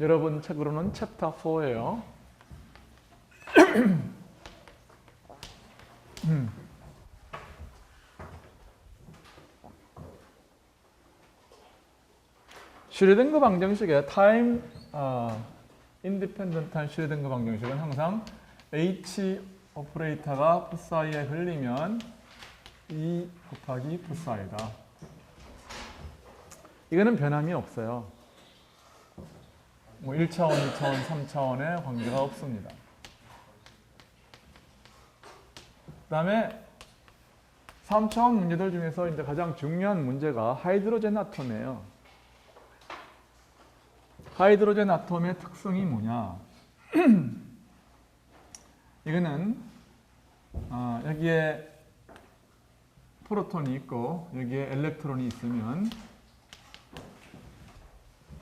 여러분 책으로는 챕터 4예요. 슈레딩거 방정식의 타임 인디펜던트한 슈레딩거 방정식은 항상 H 오퍼레이터가 푸사이에 흘리면 E 곱하기 푸사이다. 이거는 변함이 없어요. 뭐 1차원, 2차원, 3차원의 관계가 없습니다. 그 다음에 3차원 문제들 중에서 이제 가장 중요한 문제가 하이드로젠 아톰이에요. 하이드로젠 아톰의 특성이 뭐냐? 이거는 여기에 프로톤이 있고 여기에 엘렉트론이 있으면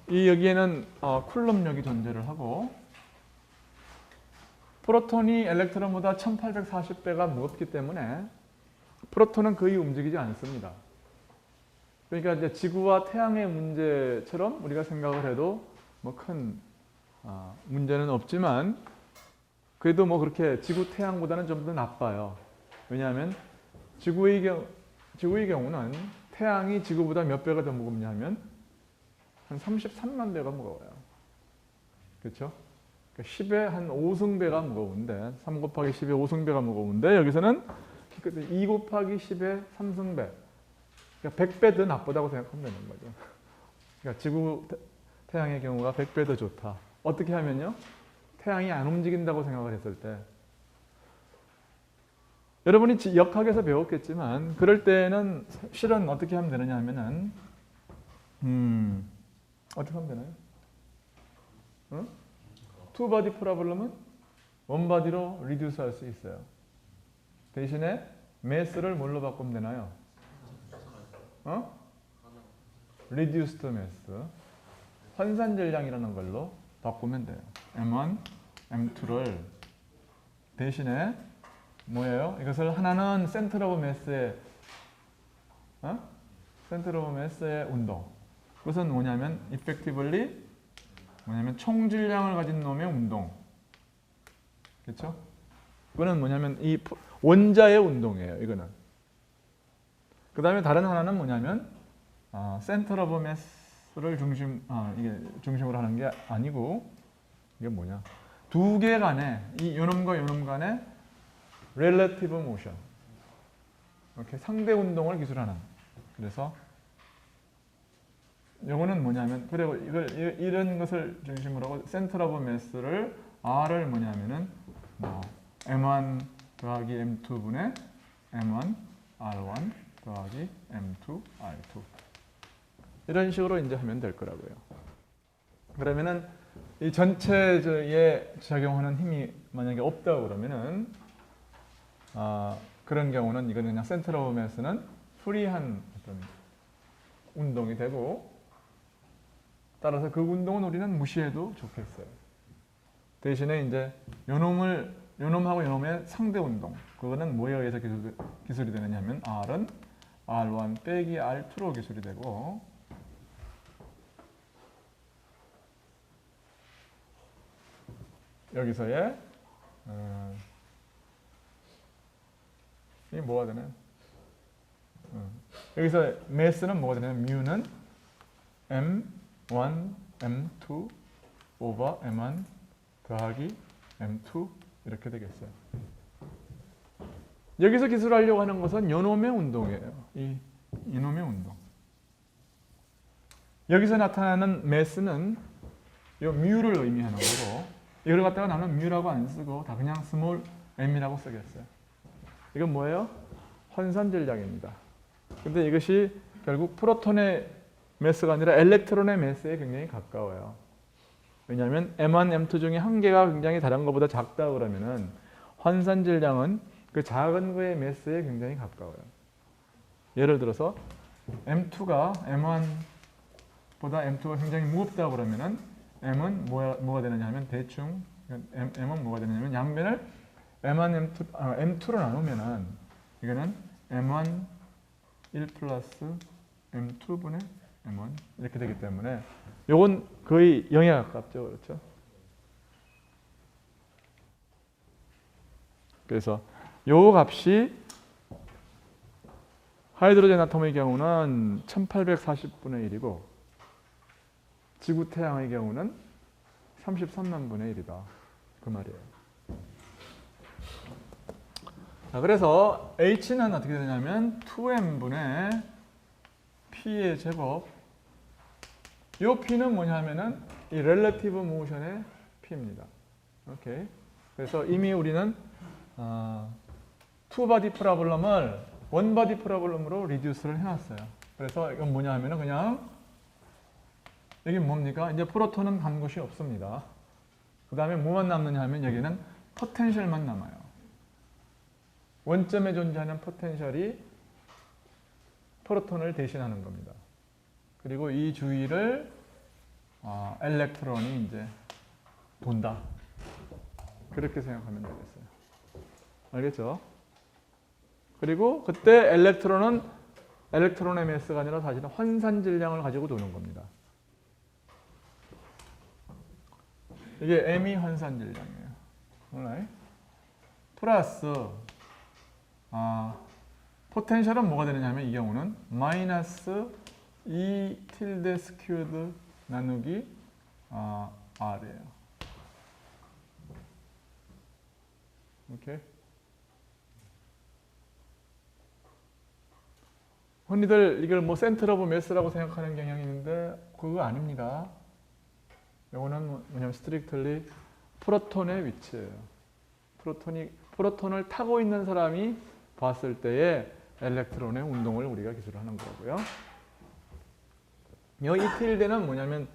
여기에는 쿨럼력이 존재를 하고 프로톤이 엘렉트론보다 1840배가 무겁기 때문에 프로톤은 거의 움직이지 않습니다. 그러니까 이제 지구와 태양의 문제처럼 우리가 생각을 해도 뭐 큰 문제는 없지만 그래도 뭐 그렇게 지구 태양보다는 좀 더 나빠요. 왜냐하면 지구의 경우는 태양이 지구보다 몇 배가 더 무겁냐면 한 33만 배가 무거워요. 그렇죠? 그러니까 10의 한 5승배가 무거운데 3 곱하기 10의 5승배가 무거운데 여기서는 2 곱하기 10의 3승배 그러니까 100배 더 나쁘다고 생각하면 되는 거죠. 그러니까 지구 태양의 경우가 100배 더 좋다. 어떻게 하면요? 태양이 안 움직인다고 생각을 했을 때 여러분이 역학에서 배웠겠지만 그럴 때는 실은 어떻게 하면 되느냐 하면은 어떻게 하면 되나요? 투 바디 프로블럼은 원 바디로 리듀스 할 수 있어요. 대신에 매스를 뭘로 바꾸면 되나요? 리듀스드 매스. 환산질량이라는 걸로 바꾸면 돼요. M1, M2를 대신에 뭐예요? 이것을 하나는 센터 오브 매스의 운동. 그것은 뭐냐면 effectively 뭐냐면 총질량을 가진 놈의 운동. 그렇죠? 그거는 뭐냐면 이 원자의 운동이에요. 이거는. 그 다음에 다른 하나는 뭐냐면 센터 오브 매스를 중심으로 하는 게 아니고 이게 뭐냐? 두 개 간의 이 요놈과 요놈 간의 relative motion. 이렇게 상대 운동을 기술하는. 그래서 요거는 뭐냐면 그리고 이런 것을 중심으로 하고 센터 오브 매스를 R을 뭐냐면은 M1 더하기 M2분의 M1 R1 더하기 M2 R2 이런 식으로 이제 하면 될 거라고요. 그러면은 이 전체에 작용하는 힘이 만약에 없다고 그러면은 그런 경우는 이거는 그냥 센터 오브 매스는 프리한 어떤 운동이 되고 따라서 그 운동은 우리는 무시해도 좋겠어요. 대신에 이제 요놈하고 요놈의 상대 운동 그거는 뭐에 의해서 기술이 되느냐 하면 R은 R1 빼기 R2로 기술이 되고 여기서의 이게 뭐가 되나요? 여기서 매스는 뭐가 되냐면 뮤는 M1, M2 오버 M1 더하기 M2 이렇게 되겠어요. 여기서 기술하려고 하는 것은 요놈의 운동이에요. 이놈의 운동. 여기서 나타나는 매스는 요 뮤를 의미하는 거고 이걸 갖다가 나는 뮤라고 안 쓰고 다 그냥 스몰 m이라고 쓰겠어요. 이건 뭐예요? 환산질량입니다. 근데 이것이 결국 프로톤의 매스가 아니라 엘렉트론의 매스에 굉장히 가까워요. 왜냐하면 M1, M2 중에 한 개가 굉장히 다른 것보다 작다 그러면은 환산질량은 그 작은 거의 매스에 굉장히 가까워요. 예를 들어서 M2가 M1보다 M2가 굉장히 무겁다 그러면은 M은 뭐가 되느냐 하면 대충 M은 뭐가 되느냐면 양변을 M1, M2로 나누면은 이거는 M1 1 플러스 M2분의 M1 이렇게 되기 때문에 요건 거의 0에 가깝죠. 그렇죠? 그래서 요 값이 하이드로젠 아톰의 경우는 1840분의 1이고 지구 태양의 경우는 33만 분의 1이다. 그 말이에요. 자, 그래서 H는 어떻게 되냐면 2m분의 P의 제곱. 이 P는 뭐냐면은 이 렐러티브 모션의 P입니다. 오케이. 그래서 이미 우리는 투바디 프로블럼을 원바디 프로블럼으로 리듀스를 해놨어요. 그래서 이건 뭐냐 하면은 그냥 여기 뭡니까? 이제 프로톤은 간 곳이 없습니다. 그 다음에 뭐만 남느냐 하면 여기는 포텐셜만 남아요. 원점에 존재하는 포텐셜이 프로톤을 대신하는 겁니다. 그리고 이 주위를 엘렉트론이 이제 돈다. 그렇게 생각하면 되겠어요. 알겠죠? 그리고 그때 엘렉트론의 매스가 아니라 사실은 환산 질량을 가지고 도는 겁니다. 이게 M이 환산 질량이에요. alright? 플러스 포텐셜은 뭐가 되느냐면 이 경우는 마이너스 E tilde 스퀘어드 나누기 R이에요. 오케이. 흔히들 이걸 뭐 센터 오브 매스라고 생각하는 경향이 있는데 그거 아닙니다. 이거는 뭐냐면 스트릭틀리 프로톤의 위치예요. 프로톤을 타고 있는 사람이 봤을 때의 엘렉트론의 운동을 우리가 기술하는 거고요. 이 tilde는 뭐냐면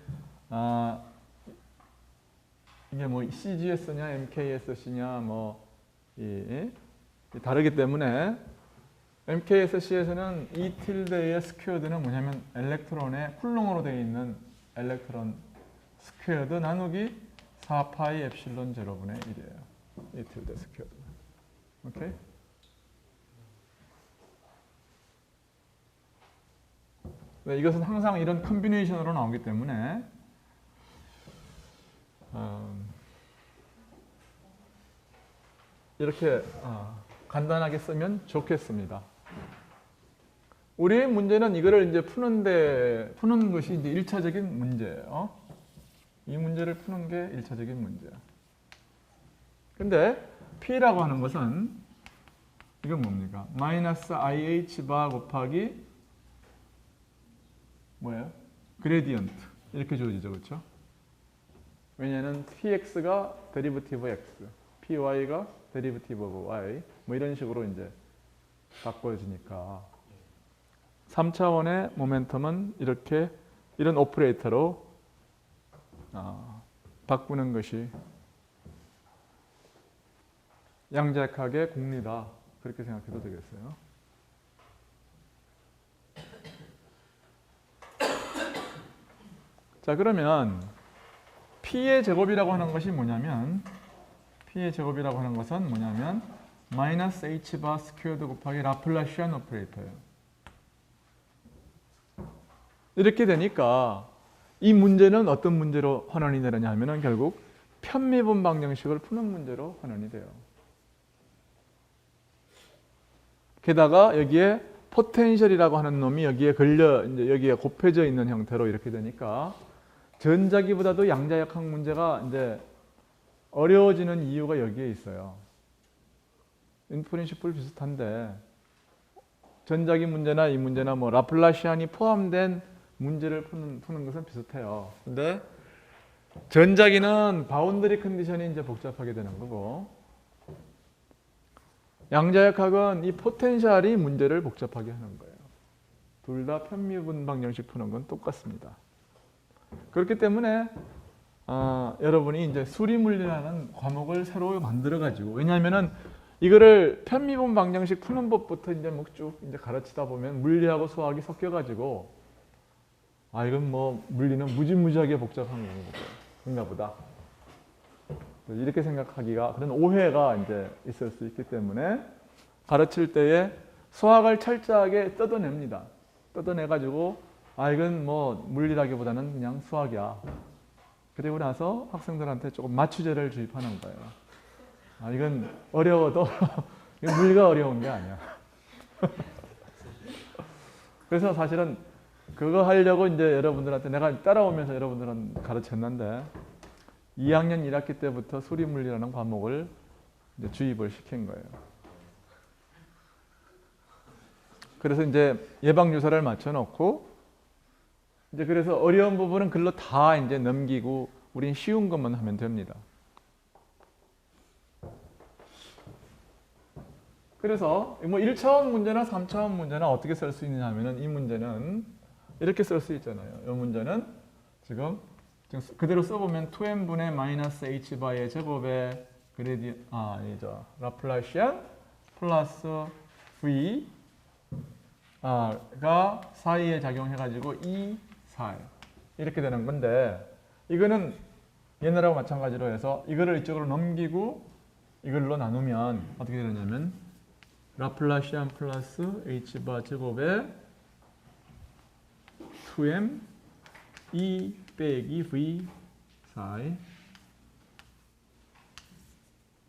이게 뭐 CGS냐 MKSC냐 뭐 다르기 때문에 MKSC에서는 이 tilde의 스퀘어드는 뭐냐면 엘렉트론의 쿨롱으로 되어 있는 엘렉트론 스퀘어드 나누기 4파이 엡실론 제로분의 1이에요. 이 tilde 스퀘어드. 오케이? 네, 이것은 항상 이런 컨비네이션으로 나오기 때문에 이렇게 간단하게 쓰면 좋겠습니다. 우리의 문제는 이거를 이제 푸는 것이 이제 1차적인 문제예요. 이 문제를 푸는 게 1차적인 문제야. 근데 P라고 하는 것은 이건 뭡니까? 마이너스 IH 바 곱하기 뭐예요? 그레디언트. 이렇게 주어지죠. 그렇죠? 왜냐하면 Px가 데리버티브 X, Py가 데리버티브 오브 Y 뭐 이런 식으로 이제 바꿔지니까 3차원의 모멘텀은 이렇게 이런 오퍼레이터로 바꾸는 것이 양자역학의 공리다. 그렇게 생각해도 되겠어요. 자, 그러면 P의 제곱이라고 하는 것이 뭐냐면 마이너스 H 바 스퀘어드 곱하기 라플라시안 오퍼레이터예요. 이렇게 되니까 이 문제는 어떤 문제로 환원이 되느냐 하면은 결국 편미분 방정식을 푸는 문제로 환원이 돼요. 게다가 여기에 포텐셜이라고 하는 놈이 여기에 이제 여기에 곱해져 있는 형태로 이렇게 되니까 전자기보다도 양자역학 문제가 이제 어려워지는 이유가 여기에 있어요. 인프린시플 비슷한데 전자기 문제나 이 문제나 뭐 라플라시안이 포함된 문제를 푸는 것은 비슷해요. 근데 전자기는 바운더리 컨디션이 이제 복잡하게 되는 거고 양자역학은 이 포텐셜이 문제를 복잡하게 하는 거예요. 둘 다 편미분 방정식 푸는 건 똑같습니다. 그렇기 때문에 여러분이 이제 수리물리라는 과목을 새로 만들어 가지고 왜냐하면은 이거를 편미분 방정식 푸는 법부터 이제 뭐 쭉 이제 가르치다 보면 물리하고 수학이 섞여 가지고 이건 뭐 물리는 무지무지하게 복잡한 건가 보다. 이렇게 생각하기가 그런 오해가 이제 있을 수 있기 때문에 가르칠 때에 수학을 철저하게 뜯어냅니다. 뜯어내 가지고 이건 뭐 물리라기보다는 그냥 수학이야. 그리고 나서 학생들한테 조금 맞추제를 주입하는 거예요. 이건 어려워도 이건 물리가 어려운 게 아니야. 그래서 사실은 그거 하려고 이제 여러분들한테 내가 따라오면서 여러분들은 가르쳤는데 2학년 1학기 때부터 수리물리라는 과목을 이제 주입을 시킨 거예요. 그래서 이제 예방주사를 맞춰놓고 이제 그래서 어려운 부분은 글로 다 이제 넘기고 우린 쉬운 것만 하면 됩니다. 그래서 뭐 1차원 문제나 3차원 문제나 어떻게 쓸 수 있느냐 하면은 이 문제는 이렇게 쓸 수 있잖아요. 이 문제는 지금 그대로 써보면 2n분의 마이너스 h 바의 제곱의 아니죠. 라플라시안 플러스 v 가 사이에 작용해가지고 2, 4 이렇게 되는 건데 이거는 옛날하고 마찬가지로 해서 이거를 이쪽으로 넘기고 이걸로 나누면 어떻게 되느냐면 라플라시안 플러스 h바 제곱의 2m 2 빼기 v 사이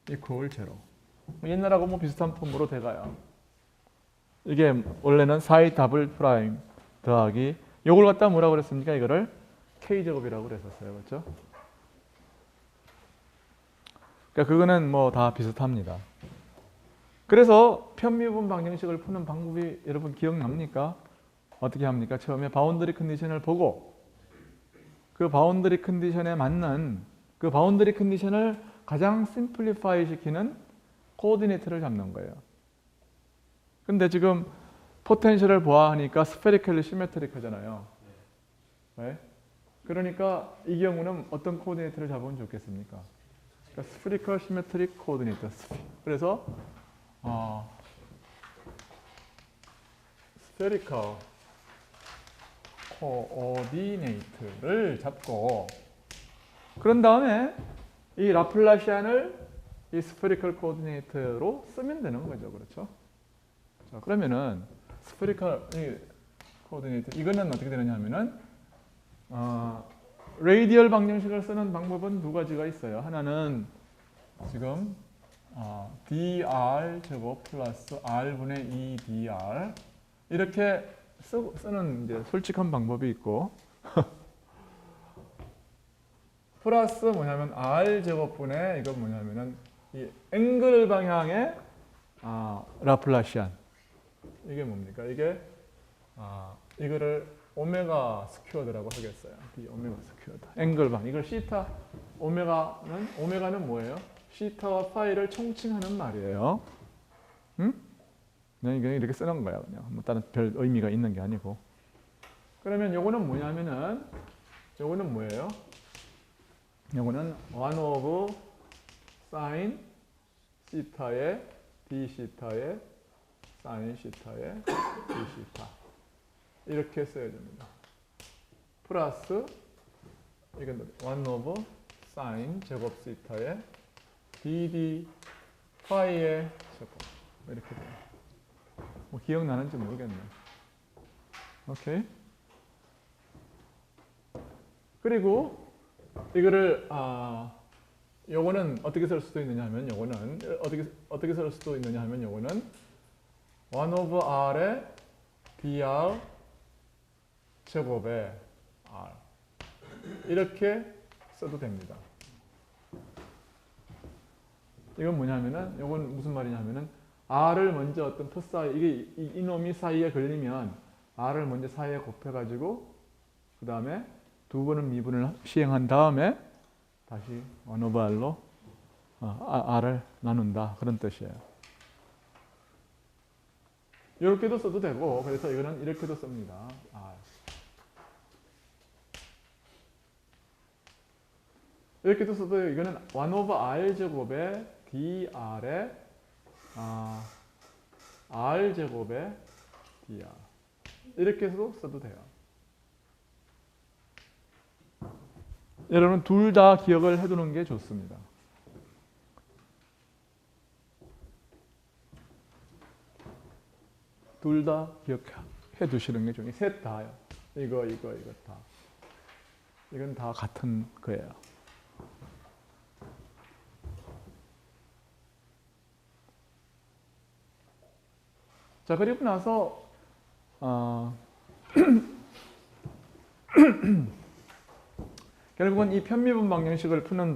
이퀄 제로. 옛날하고 뭐 비슷한 폼으로 돼가요. 이게 원래는 4의 더블 프라임 더하기 요걸 갖다 뭐라고 그랬습니까? 이거를 k제곱이라고 그랬었어요. 그렇죠? 그러니까 그거는 뭐 다 비슷합니다. 그래서 편미분 방정식을 푸는 방법이 여러분 기억납니까? 어떻게 합니까? 처음에 바운더리 컨디션을 보고 그 바운더리 컨디션에 맞는 그 바운더리 컨디션을 가장 심플리파이 시키는 코오디네이트를 잡는 거예요. 근데 지금 포텐셜을 보아하니까 스페리컬리 시메트릭하잖아요. 네? 그러니까 이 경우는 어떤 코오디네이트를 잡으면 좋겠습니까? 그러니까 스페리컬 시메트릭 코오디네이터. 그래서 스페리컬 코오디네이트를 잡고 그런 다음에 이 라플라시안을 이 스페리컬 코오디네이트로 쓰면 되는 거죠. 그렇죠? 자, 그러면은 스페리컬 코오디네이트 이거는 어떻게 되느냐 하면은 레이디얼 방정식을 쓰는 방법은 두 가지가 있어요. 하나는 지금 dr 제곱 플러스 r분의 2dr 이렇게 쓰는 이제 솔직한 방법이 있고 플러스 뭐냐면 r 제곱분의 이건 뭐냐면은 이 앵글 방향의 라플라시안 이게 뭡니까? 이게 이거를 오메가 스퀘어드라고 하겠어요. d 오메가 스퀘어드 앵글 방 이걸 시타 오메가는 뭐예요? 시타와 파이를 총칭하는 말이에요. 응? 그냥 이렇게 쓰는 거야. 그냥 뭐 다른 별 의미가 있는 게 아니고. 그러면 요거는 뭐냐면은 요거는 뭐예요? 요거는 1 오브 사인 시타의 d 시타의 사인 시타의 d 시타 이렇게 써야 됩니다. 플러스 이건 1 오브 사인 제곱 시타의 dd 파이의 제곱 이렇게 돼요. 뭐 기억나는지 모르겠네. 오케이. 그리고 이거를 요거는 어떻게 쓸 수도 있느냐 하면 요거는 어떻게 쓸 수도 있느냐 하면 요거는 1 오브 r의 dr 제곱의 r 이렇게 써도 됩니다. 이건 뭐냐면은 요건 무슨 말이냐면은 r을 먼저 어떤 표 사이 이게 이놈이 사이에 걸리면 r을 먼저 사이에 곱해가지고 그 다음에 두 번은 미분을 시행한 다음에 다시 1 오브 r로 r을 나눈다 그런 뜻이에요. 이렇게도 써도 되고 그래서 이거는 이렇게도 씁니다. 이렇게도 써도 이거는 1 오브 r 제곱의 dr의 r 제곱의 dr 이렇게 해서 써도 돼요. 여러분 둘 다 기억을 해두는 게 좋습니다. 둘 다 기억해 두시는 게 좋아요. 셋 다요. 이거 다. 이건 다 같은 거예요. 자, 그리고 나서 결국은 이 편미분 방정식을 푸는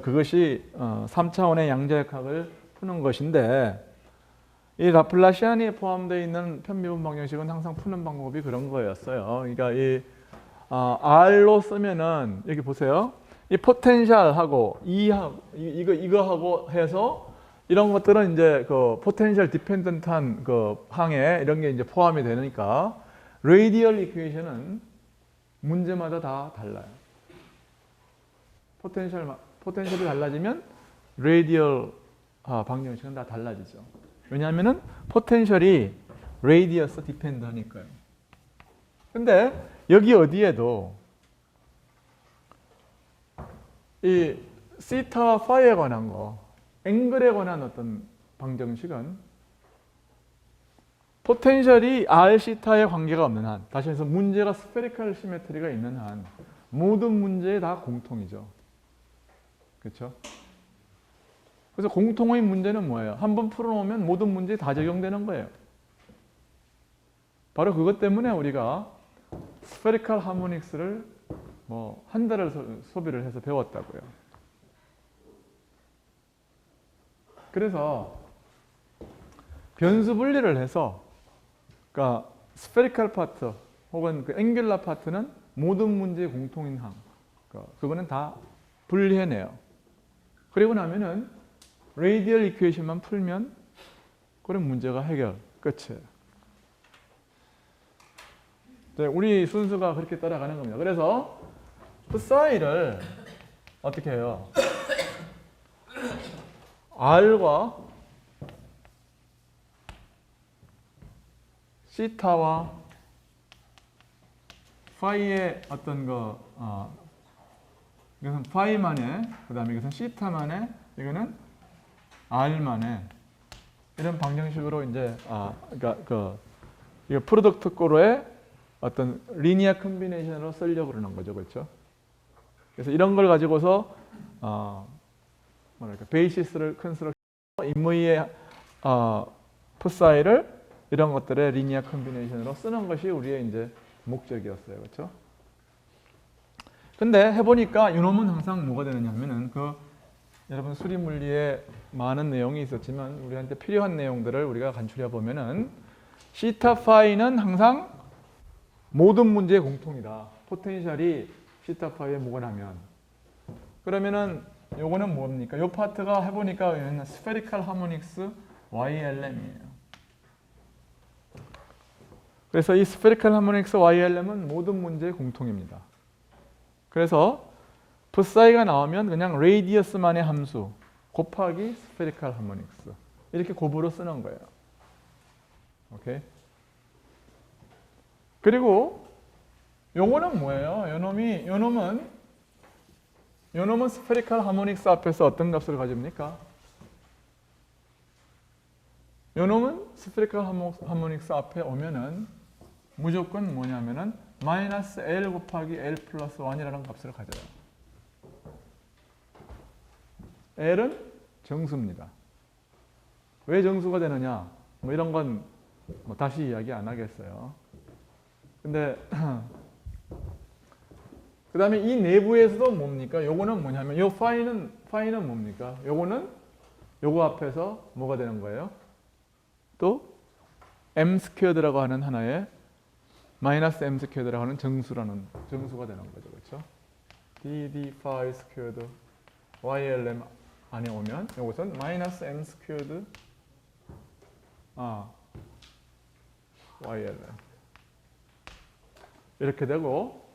그것이 3차원의 양자역학을 푸는 것인데, 이 라플라시안이 포함되어 있는 편미분 방정식은 항상 푸는 방법이 그런 거였어요. 그러니까 이 R로 쓰면은 여기 보세요. 이 포텐셜하고 이거하고 해서 이런 것들은 이제 그 포텐셜 디펜던트한 그 항에 이런 게 이제 포함이 되니까 레이디얼 이퀘이션은 문제마다 다 달라요. 포텐셜이 달라지면 레이디얼 방정식은 다 달라지죠. 왜냐하면은 포텐셜이 레이디어스 디펜드 하니까요. 근데 여기 어디에도 이 시타와 파이에 관한 거, 앵글에 관한 어떤 방정식은 포텐셜이 R 시타에 관계가 없는 한, 다시 해서 문제가 스페리컬 시메트리가 있는 한 모든 문제에 다 공통이죠. 그렇죠? 그래서 공통의 문제는 뭐예요? 한번 풀어놓으면 모든 문제에 다 적용되는 거예요. 바로 그것 때문에 우리가 스페리컬 하모닉스를 뭐 한 달을 소비를 해서 배웠다고요. 그래서 변수 분리를 해서, 그러니까 스페리컬 파트 혹은 그 앵귤라 파트는 모든 문제의 공통인 항, 그거는 다 분리해내요. 그리고 나면은 레이디얼 이퀘이션만 풀면 그런 문제가 해결 끝이에요. 네, 우리 순수가 그렇게 따라가는 겁니다. 그래서 psi를 어떻게 해요? R과 시타와 파이의 어떤 이것은 파이만의, 그 다음에 이것은 시타만의, 이거는 R만의 이런 방정식으로 이제 그러니까 이거 프로덕트 고로의 어떤 리니어 컨비네이션으로 쓰려고 그러는 거죠, 그렇죠? 그래서 이런 걸 가지고서 뭐랄까 베이시스를 컨스트럭션, 임의의 psi를 이런 것들의 리니어 컨비네이션으로 쓰는 것이 우리의 이제 목적이었어요, 그렇죠? 근데 해보니까 이놈은 항상 뭐가 되느냐면은 여러분 수리 물리에 많은 내용이 있었지만 우리한테 필요한 내용들을 우리가 간추려 보면은 시타 파이는 항상 모든 문제의 공통이다. 포텐셜이 시타 파이에 무관하면. 그러면은 요거는 뭡니까? 요 파트가 해보니까 얘는 스페리컬 하모닉스 YLM이에요. 그래서 이 스페리컬 하모닉스 YLM은 모든 문제의 공통입니다. 그래서 psi가 나오면 그냥 레이디어스만의 함수 곱하기 스페리컬 하모닉스 이렇게 곱으로 쓰는 거예요. 오케이? 그리고 요거는 뭐예요? 요놈은 스페리컬 하모닉스 앞에서 어떤 값을 가집니까? 요놈은 스페리컬 하모닉스 앞에 오면은 무조건 뭐냐면은 마이너스 L 곱하기 L 플러스 1이라는 값을 가져요. L은 정수입니다. 왜 정수가 되느냐? 뭐 이런 건 뭐 다시 이야기 안 하겠어요. 근데 그 다음에 이 내부에서도 뭡니까? 요거는 뭐냐면 요 파이는 뭡니까? 요거는 요거 앞에서 뭐가 되는 거예요? 또 m 스퀘어드라고 하는 하나의 마이너스 m 스퀘어드라고 하는 정수가 되는 거죠. 그렇죠? dd 파이 스퀘어드 ylm 안에 오면 요것은 마이너스 m 스퀘어드 ylm 이렇게 되고,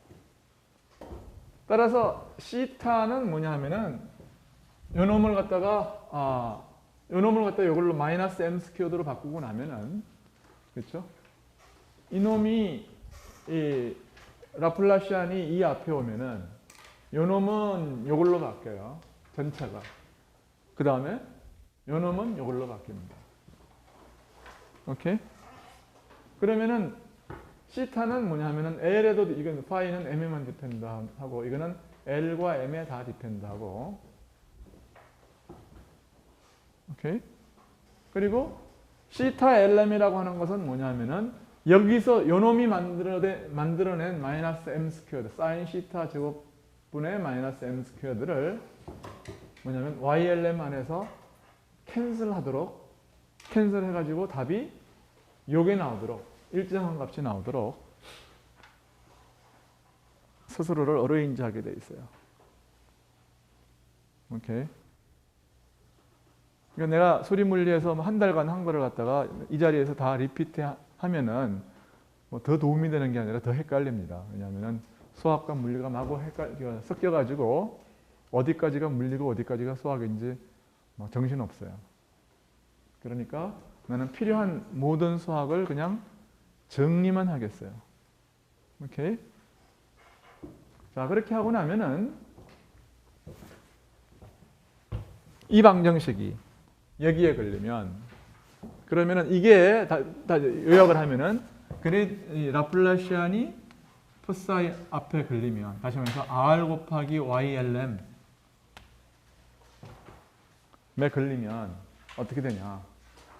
따라서 시타는 뭐냐 하면은 요놈을 갖다가 이걸로 마이너스 m 스퀘어드로 바꾸고 나면은, 그렇죠? 이놈이 이 라플라시안이 이 앞에 오면은 요놈은 요걸로 바뀌어요. 전체가. 그 다음에 요놈은 요걸로 바뀝니다. 오케이? 그러면은 시타는 뭐냐면은 L에도 이건 파이는 M에만 디펜드하고 이거는 L과 M에 다 디펜드하고 오케이. 그리고 시타 LM이라고 하는 것은 뭐냐면은 여기서 요놈이 만들어낸 마이너스 M 스퀘어드 사인 시타 제곱분의 마이너스 M 스퀘어드를 뭐냐면 YLM 안에서 캔슬하도록 캔슬해가지고 답이 요게 나오도록 일정한 값이 나오도록 스스로를 어레인지하게 돼 있어요. 오케이. 그러니까 내가 수리물리에서 한 달간 한 거를 갖다가 이 자리에서 다 리피트 하면은 뭐 더 도움이 되는 게 아니라 더 헷갈립니다. 왜냐하면은 수학과 물리가 마구 섞여가지고 어디까지가 물리고 어디까지가 수학인지 막 정신 없어요. 그러니까 나는 필요한 모든 수학을 그냥 정리만 하겠어요. 오케이. 자, 그렇게 하고 나면은 이 방정식이 여기에 걸리면 그러면은 이게 다 요약을 하면은 이 라플라시안이 포사이 앞에 걸리면 다시 말해서 R 곱하기 YLM에 걸리면 어떻게 되냐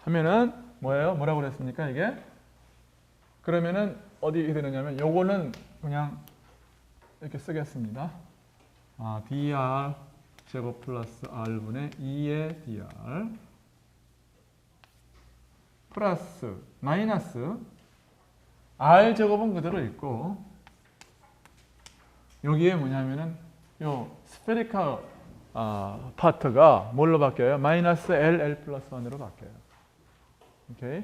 하면은 뭐예요? 뭐라고 그랬습니까? 이게 그러면은 어디에 되느냐면 요거는 그냥 이렇게 쓰겠습니다. dr 제곱 플러스 r분의 2의 dr 플러스 마이너스 r 제곱은 그대로 있고 여기에 뭐냐면은 요 스페리컬 파트가 뭘로 바뀌어요? 마이너스 L 플러스 1으로 바뀌어요. 오케이?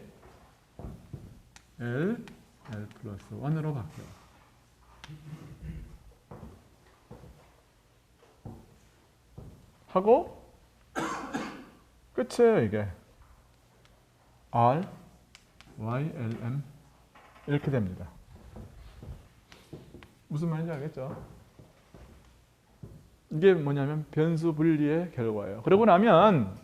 L 플러스 1으로 바뀌어요. 하고 끝이에요, 이게. R, Y, L, M 이렇게 됩니다. 무슨 말인지 알겠죠? 이게 뭐냐면 변수 분리의 결과예요. 그러고 나면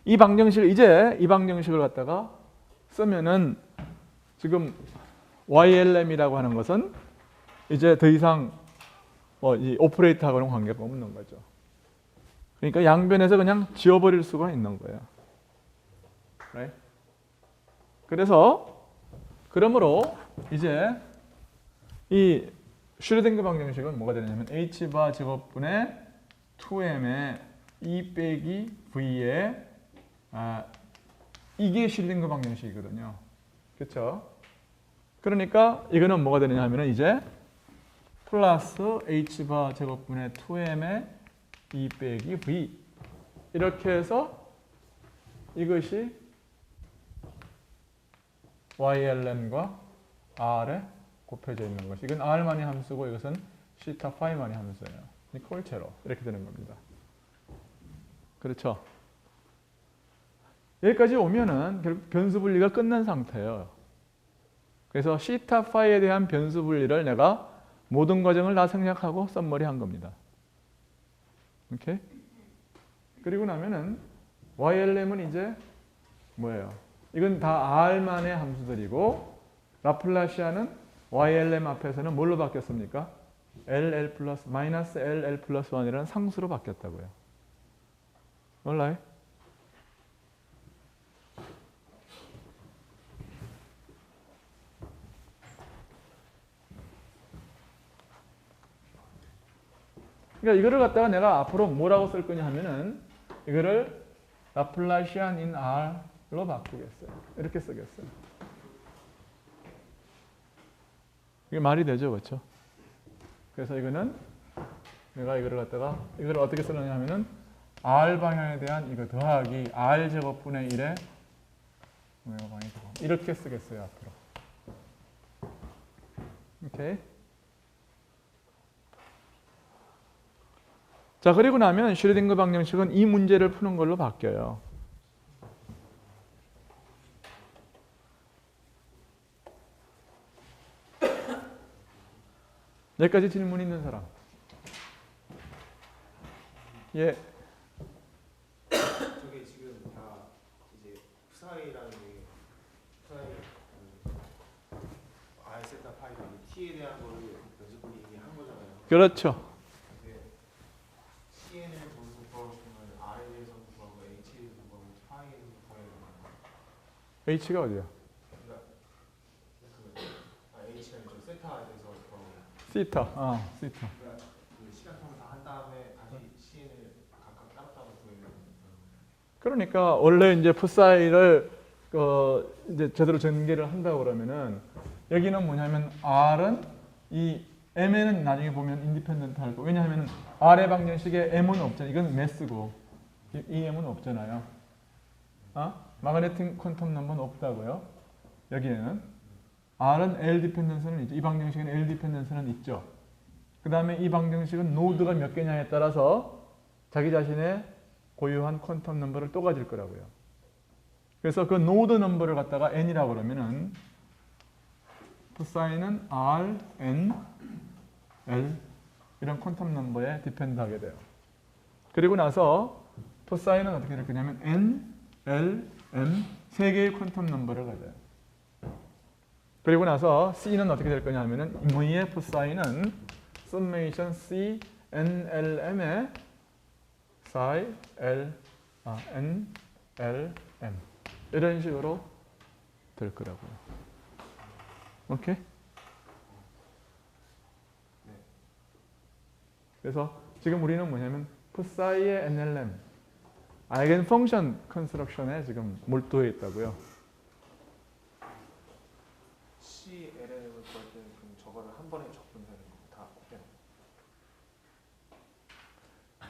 이 방정식을 갖다가 쓰면은 지금 YLM이라고 하는 것은 이제 더 이상 이 오퍼레이터하고는 관계가 없는 거죠. 그러니까 양변에서 그냥 지워버릴 수가 있는 거예요. Right? 그러므로 이제 이 슈레딩거 방정식은 뭐가 되냐면 h바 제곱분의 2m의 2 빼기 v의 이게 슈레딩거 방정식이거든요. 그렇죠? 그러니까 이거는 뭐가 되느냐 하면은 이제 플러스 h바 제곱분의 2m의 2 빼기 v 이렇게 해서 이것이 YLM과 R에 곱해져 있는 것이 이건 R만이 함수고 이것은 시타 파이만이 함수예요. 콜체로 이렇게 되는 겁니다. 그렇죠? 여기까지 오면은 결국 변수 분리가 끝난 상태예요. 그래서 시타 파이에 대한 변수 분리를 내가 모든 과정을 다 생략하고 썸머리한 겁니다. 오케이? 그리고 나면은 YLM은 이제 뭐예요? 이건 다 R만의 함수들이고 라플라시아는 YLM 앞에서는 뭘로 바뀌었습니까? LL 플러스 마이너스 LL 플러스 1이라는 상수로 바뀌었다고요. 몰라요? 그러니까 이거를 갖다가 내가 앞으로 뭐라고 쓸 거냐 하면은 이거를 라플라시안 in R로 바꾸겠어요. 이렇게 쓰겠어요. 이게 말이 되죠, 그렇죠? 그래서 이거는 내가 이거를 갖다가 이걸 어떻게 쓰느냐 하면은 R 방향에 대한 이거 더하기 R 제곱분의 1에 이렇게 쓰겠어요, 앞으로. 오케이. 자, 그리고 나면 슈레딩거 방정식은 이 문제를 푸는 걸로 바뀌어요. 여기까지 질문 있는 사람? 예. 저게 지금 다 이제 푸사이라는 게 푸사이 파이 t에 대한 거를 연습을 이미 한 거잖아요. 그렇죠. 근데 cn을 거기서 구하고 싶으면 r에 대해서 구하고 h에 대해서 구하고 파이에 대해서 구해야 되나요? h가 어디야? 그러니까 h가 이제 세타에 대해서 구하고 시타. 시타. 그러니까 그 시간 통을 다 한 다음에 다시 cn을 각각 따로따로 구해야 되는 거예요. 그러니까 원래 이제 풋사이를 이제 제대로 전개를 한다고 그러면은 여기는 뭐냐면 R은 이 M에는 나중에 보면 인디펜던트 할 거. 왜냐하면 R의 방정식에 M은 없잖아요. 이건 매스고 이 M은 없잖아요. 마그네틱 퀀텀 넘버는 없다고요. 여기에는 R은 L 디펜던스는 있죠. 이 방정식은 L 디펜던스는 있죠. 그 다음에 이 방정식은 노드가 몇 개냐에 따라서 자기 자신의 고유한 퀀텀 넘버를 또 가질 거라고요. 그래서 그 노드 넘버를 갖다가 n이라고 그러면은 풋사인은 r, n, l 이런 퀀텀 넘버에 디펜드하게 돼요. 그리고 나서 풋사인은 어떻게 될 거냐면 n, l, m 세 개의 퀀텀 넘버를 가져요. 그리고 나서 c는 어떻게 될 거냐 하면은 무의 풋사인은 summation c, n, l, m의 psi, n, l, m 이런 식으로 될 거라고요. 오케이? 그래서 지금 우리는 뭐냐면 풋사이의 NLM 아이겐 펑션 컨스트럭션에 지금 몰두해 있다고요. CLM을 구할 때는 그럼 저거를 한 번에 적분하는 거 다 빼요.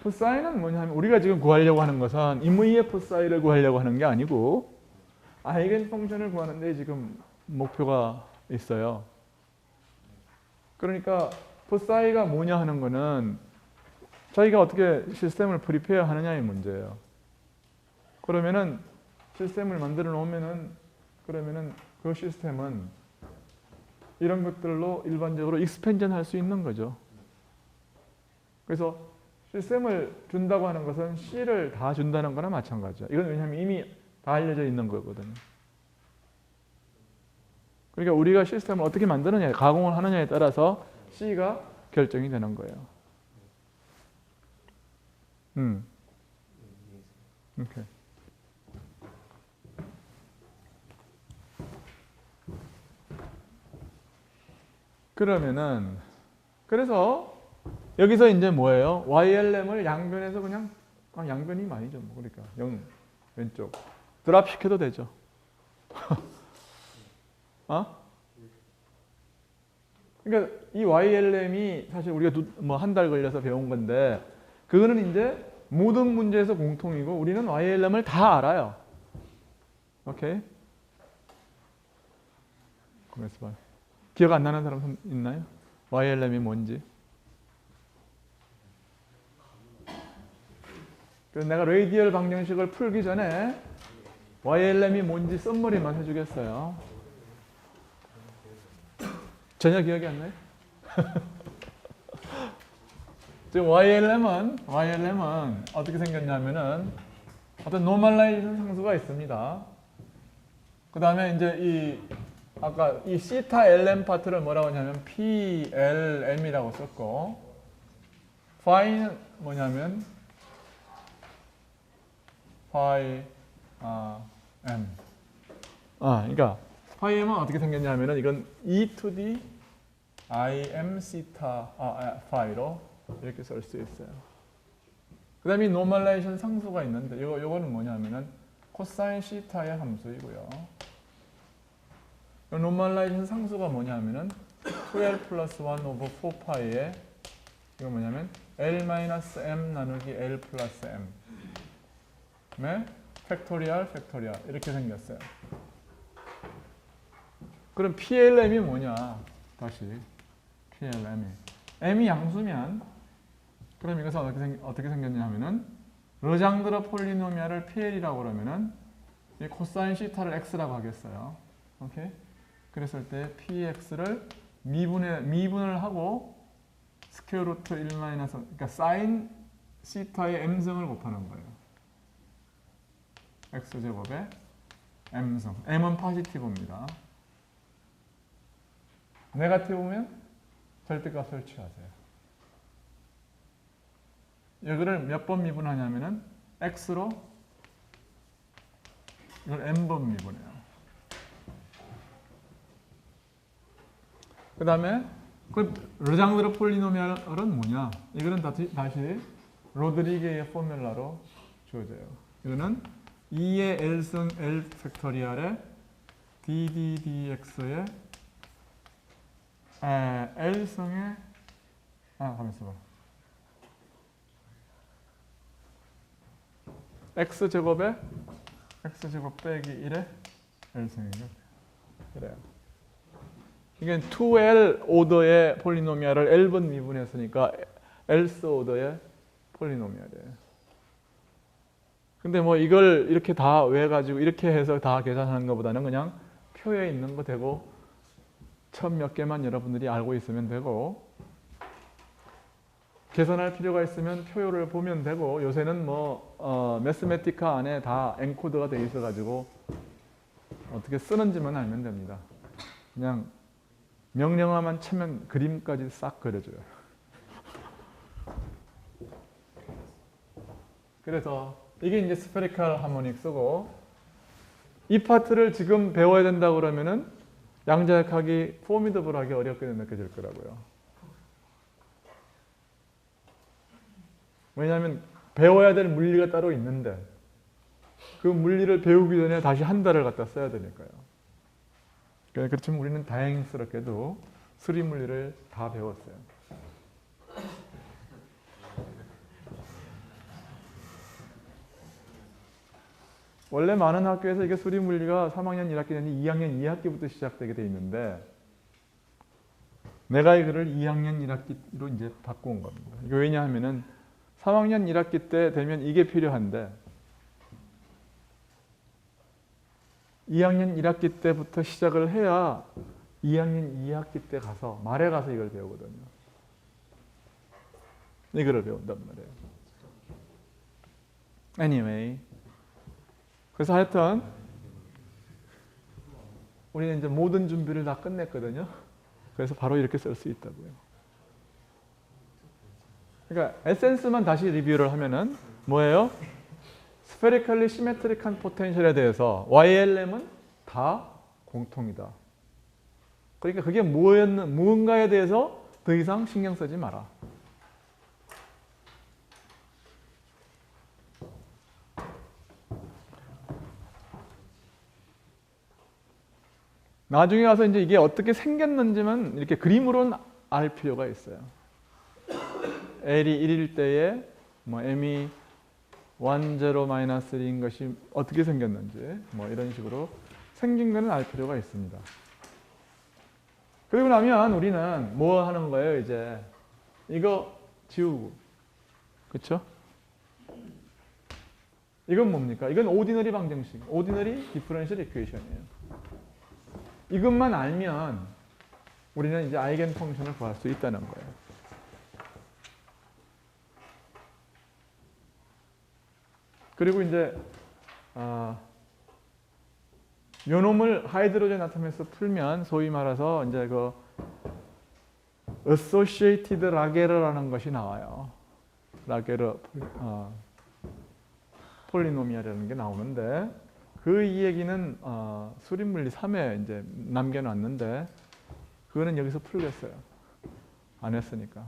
풋사이는 뭐냐면 우리가 지금 구하려고 하는 것은 임의의 풋사이를 구하려고 하는 게 아니고 아이겐 펑션을 구하는데 지금 목표가 있어요. 그러니까 풋사이가 뭐냐 하는 거는 자기가 어떻게 시스템을 프리페어 하느냐의 문제예요. 그러면은 시스템을 만들어 놓으면은 그러면은 그 시스템은 이런 것들로 일반적으로 익스펜전 할 수 있는 거죠. 그래서 시스템을 준다고 하는 것은 C를 다 준다는 거나 마찬가지야. 이건 왜냐하면 이미 다 알려져 있는 거거든요. 그러니까 우리가 시스템을 어떻게 만드느냐, 가공을 하느냐에 따라서 C가 결정이 되는 거예요. 오케이. 그러면은 그래서 여기서 이제 뭐예요? YLM을 양변에서 그냥 양변이 많이죠. 뭐 그러니까 왼쪽 드랍 시켜도 되죠. 그러니까 이 YLM이 사실 우리가 뭐 한 달 걸려서 배운 건데 그거는 이제 모든 문제에서 공통이고 우리는 YLM을 다 알아요. 오케이? 그래서 봐요. 기억 안 나는 사람 있나요? YLM이 뭔지? 그래서 내가 레이디얼 방정식을 풀기 전에 YLM이 뭔지 썸머리만 해주겠어요. 전혀 기억이 안 나요? 지금 YLM은 어떻게 생겼냐면은 어떤 노멀라이제이션 상수가 있습니다. 그 다음에 이제 아까 이 시타 LM 파트를 뭐라고 하냐면 PLM이라고 썼고, 파이는 뭐냐면 파이 M. 그러니까 파이 M은 어떻게 생겼냐면은 이건 E to the IM 시타 파이로 이렇게 쓸 수 있어요. 그 다음에 노멀라이제이션 상수가 있는데 요거는 뭐냐면은 코사인 시타의 함수이고요. 노멀라이제이션 상수가 뭐냐면은 2L 플러스 1 오버 4파이에 이거 뭐냐면 L-M 나누기 L 플러스 M의 팩토리얼 이렇게 생겼어요. 그럼 PLM이 뭐냐? 다시 PLM이 M이 양수면 그럼 이것은 어떻게 생겼냐 하면은 르장드르 폴리노미알을 PL이라고 그러면은 이 코사인 시타를 X라고 하겠어요. 오케이? 그랬을 때 PX를 미분을 하고 스퀘어 루트 1 마이너스 그러니까 사인 시타의 M승을 곱하는 거예요. X제곱의 M승. M은 포지티브입니다. 네거티브면 절대값을 취하세요. 여기를 몇 번 미분하냐면은 x로 이걸 n번 미분해요. 그 다음에 그 르장드르 폴리노미알은 뭐냐? 이거는 다시 로드리게의 포뮬라로 주어져요. 이거는 2의 L승 L 팩토리얼에 ddx의 L승의 가만있어 봐. x제곱에 x제곱 빼기 1의 L승이죠. 그래요. 이게 2L 오더의 폴리노미알을 L번 미분했으니까 L스 오더의 폴리노미알이에요. 근데 뭐 이걸 이렇게 다 외가지고 이렇게 해서 다 계산하는 것보다는 그냥 표에 있는 거 되고 처음 몇 개만 여러분들이 알고 있으면 되고 계산할 필요가 있으면 표를 보면 되고 요새는 뭐 매스매티카 안에 다 엔코드가 돼 있어가지고 어떻게 쓰는지만 알면 됩니다. 그냥 명령어만 치면 그림까지 싹 그려줘요. 그래서 이게 이제 스페리컬 하모닉스고 이 파트를 지금 배워야 된다 그러면은 양자역학이 포미더블하게 어렵게 느껴질 거라고요. 왜냐하면 배워야 될 물리가 따로 있는데 그 물리를 배우기 전에 다시 한 달을 갖다 써야 되니까요. 그렇지만 우리는 다행스럽게도 수리 물리를 다 배웠어요. 원래 많은 학교에서 이게 수리 물리가 3학년 1학기는 아니라 2학년 2학기부터 시작되게 돼 있는데 내가 이거를 2학년 1학기로 이제 바꾼 겁니다. 이게 왜냐하면은 3학년 1학기 때 되면 이게 필요한데 2학년 1학기 때부터 시작을 해야 2학년 2학기 때 가서 말에 가서 이걸 배우거든요. 이거를 배운단 말이에요. Anyway, 그래서 하여튼 우리는 이제 모든 준비를 다 끝냈거든요. 그래서 바로 이렇게 쓸 수 있다고요. 그러니까 에센스만 다시 리뷰를 하면은 뭐예요? 스페리컬리 시메트릭한 포텐셜에 대해서 YLM은 다 공통이다. 그러니까 그게 무언가에 대해서 더 이상 신경 쓰지 마라. 나중에 가서 이제 이게 어떻게 생겼는지만 이렇게 그림으로는 알 필요가 있어요. L이 1일 때에 뭐 M이 10-1인 것이 어떻게 생겼는지 뭐 이런 식으로 생긴 거는 알 필요가 있습니다. 그리고 나면 우리는 뭐 하는 거예요? 이제 이거 지우고, 그렇죠? 이건 뭡니까? 이건 오디너리 방정식, 오디너리 디퍼런셜 이퀘이션이에요. 이것만 알면 우리는 이제 아이겐 펑션을 구할 수 있다는 거예요. 그리고 이제 요 놈을 하이드로젠 아톰에서 풀면 소위 말해서 이제 그 associated 라게르라는 것이 나와요. 라게르 폴리노미알이라는 게 나오는데 그 이 얘기는 수립물리 3에 이제 남겨놨는데 그거는 여기서 풀겠어요. 안 했으니까.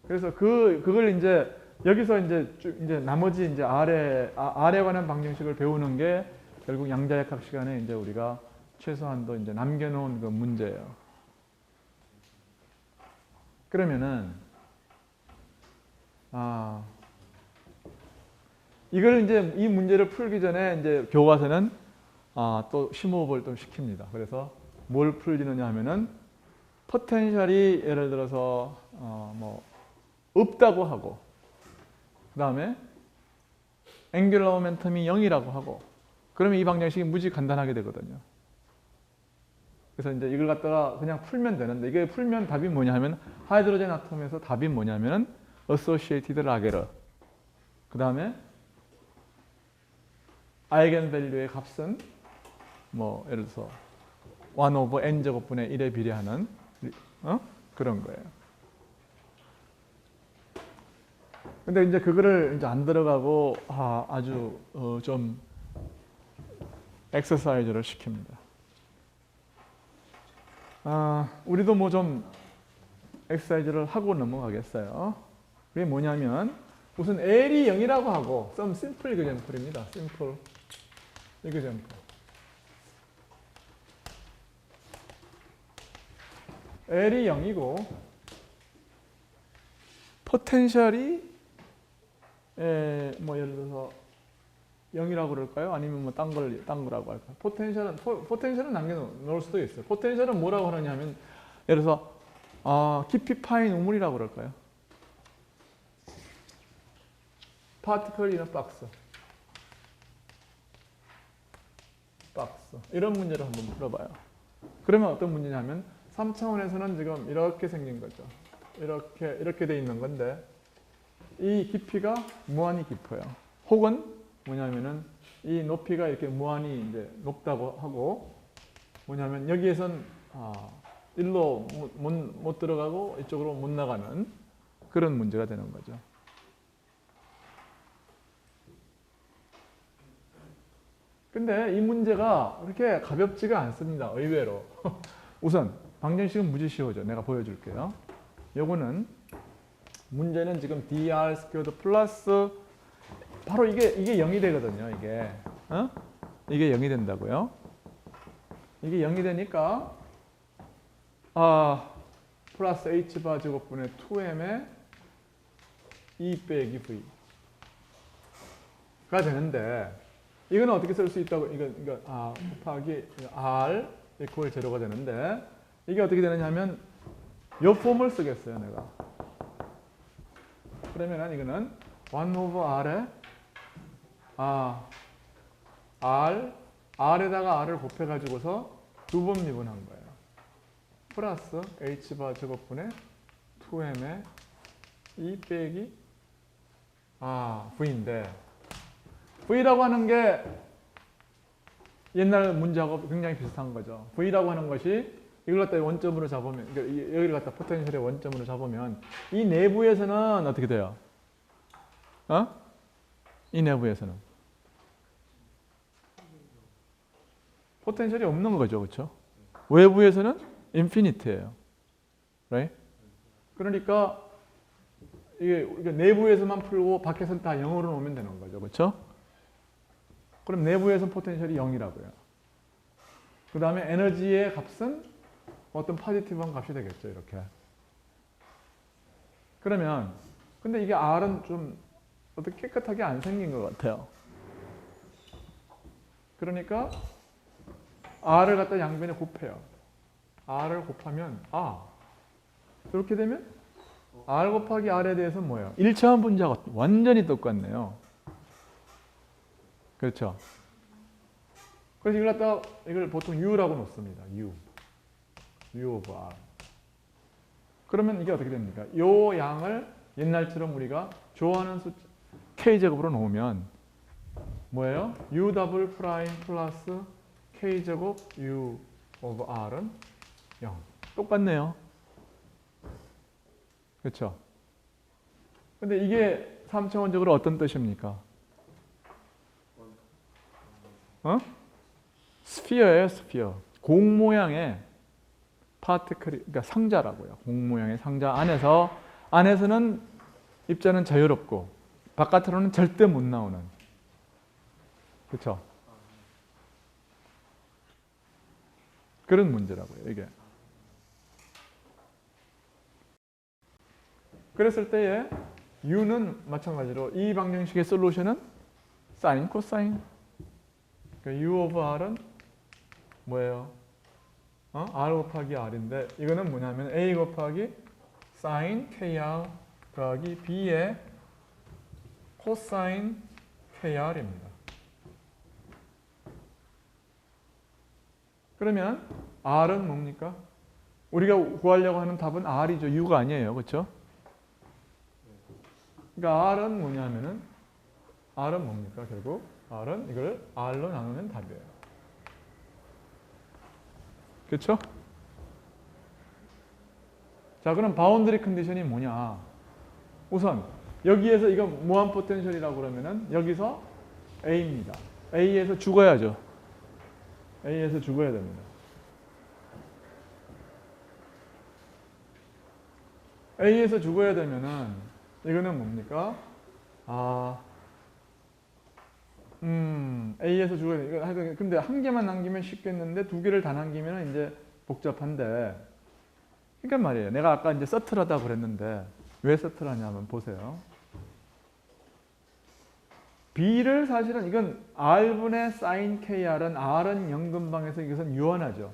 그래서 그걸 이제 여기서 이제 나머지 이제 R에 관한 방정식을 배우는 게 결국 양자역학 시간에 이제 우리가 최소한도 이제 남겨놓은 그 문제예요. 그러면은 이걸 이제 이 문제를 풀기 전에 이제 교과서는 또 심호흡을 좀 시킵니다. 그래서 뭘 풀리느냐 하면은 포텐셜이 예를 들어서 뭐 없다고 하고 그 다음에 앵귤러 모멘텀이 0이라고 하고 그러면 이 방정식이 무지 간단하게 되거든요. 그래서 이제 이걸 갖다가 그냥 풀면 되는데 이게 풀면 답이 뭐냐 하면 하이드로젠 아톰에서 답이 뭐냐면은 associated 라게르 그 다음에 아이겐 밸류의 값은 뭐 예를 들어서 1 over n 제곱분의 1에 비례하는 그런 거예요. 근데 이제 그거를 이제 안 들어가고 아주 좀 엑서사이즈를 시킵니다. 우리도 뭐 좀 엑서사이즈를 하고 넘어가겠어요. 그게 뭐냐면 우선 L이 0이라고 하고 some simple example입니다. simple example. L이 0이고 포텐셜이 뭐 예를 들어서 0이라고 그럴까요? 아니면 뭐 딴 거라고 할까요? 포텐셜은 남겨놓을 수도 있어요. 포텐셜은 뭐라고 하느냐면 예를 들어서 깊이 파인 우물이라고 그럴까요? particle in a box. 이런 문제를 한번 풀어봐요. 그러면 어떤 문제냐면 3차원에서는 지금 이렇게 생긴 거죠. 이렇게 돼 있는 건데 이 깊이가 무한히 깊어요. 혹은 뭐냐면은 이 높이가 이렇게 무한히 이제 높다고 하고 뭐냐면 여기에선 일로 못 들어가고 이쪽으로 못 나가는 그런 문제가 되는 거죠. 근데 이 문제가 그렇게 가볍지가 않습니다. 의외로. 우선 방정식은 무지 쉬워져. 내가 보여줄게요. 요거는 문제는 지금 dr 스퀘어드 플러스 바로 이게 0이 되거든요. 이게 0이 된다고요. 이게 0이 되니까 플러스 h바 제곱분의 2m의 2 빼기 v가 되는데 이건 어떻게 쓸 수 있다고? 이거 곱하기 r 이퀄 제로가 되는데 이게 어떻게 되느냐 하면 요 폼을 쓰겠어요, 내가. 그러면 이거는 1 over r에 r에다가 r을 곱해가지고서 두 번 미분한 거예요. 플러스 h바 제곱분의 2m의 2 빼기 v인데 v라고 하는 게 옛날 문제하고 굉장히 비슷한 거죠. v라고 하는 것이 이걸 갖다 원점으로 잡으면 여기를 갖다 포텐셜의 원점으로 잡으면 이 내부에서는 어떻게 돼요? 이 내부에서는 포텐셜이 없는 거죠, 그렇죠? 외부에서는 인피니트예요, right? 그러니까 이게 내부에서만 풀고 밖에서는 다 0으로 놓으면 되는 거죠, 그렇죠? 그럼 내부에서는 포텐셜이 0이라고요. 그 다음에 에너지의 값은 어떤 포지티브한 값이 되겠죠, 이렇게. 그러면 근데 이게 R은 좀 어떻게 깨끗하게 안 생긴 것 같아요. 그러니까 R을 갖다 양변에 곱해요. R을 곱하면 이렇게 되면 R 곱하기 R에 대해서 뭐예요? 1차원 분자가 완전히 똑같네요. 그렇죠? 그래서 이걸 보통 U라고 놓습니다. U over R. 그러면 이게 어떻게 됩니까? 요 양을 옛날처럼 우리가 좋아하는 숫자 K제곱으로 놓으면 뭐예요? U 더블 프라임 플러스 K제곱 U over R은 0. 똑같네요. 그렇죠? 근데 이게 3차원적으로 어떤 뜻입니까? 스피어예요, 스피어. 공 모양의 파티클이, 그러니까 상자라고요. 공 모양의 상자 안에서는 입자는 자유롭고 바깥으로는 절대 못 나오는. 그렇죠? 그런 문제라고요, 이게. 그랬을 때에 U는 마찬가지로 이 방정식의 솔루션은 사인, 코사인. 그러니까 U over R은 뭐예요? R 곱하기 R인데 이거는 뭐냐면 A 곱하기 사인 KR 더하기 B의 코사인 KR입니다. 그러면 R은 뭡니까? 우리가 구하려고 하는 답은 R이죠. U가 아니에요. 그렇죠? 그러니까 R은 뭐냐면은 R은 뭡니까? 결국 R은 이걸 R로 나누면 답이에요. 그렇죠? 자, 그럼 바운드리 컨디션이 뭐냐? 우선 여기에서 이거 무한 포텐셜이라고 그러면은 여기서 A입니다. A에서 죽어야죠. A에서 죽어야 됩니다. A에서 죽어야 되면은 이거는 뭡니까? A에서 죽어야 돼. 이거 하여튼 근데 한 개만 남기면 쉽겠는데 두 개를 다 남기면 이제 복잡한데. 그러니까 말이에요. 내가 아까 이제 서틀하다고 그랬는데 왜 서틀하냐면 보세요. B를 사실은 이건 R분의 sin KR은 R은 0근방에서 이것은 유한하죠.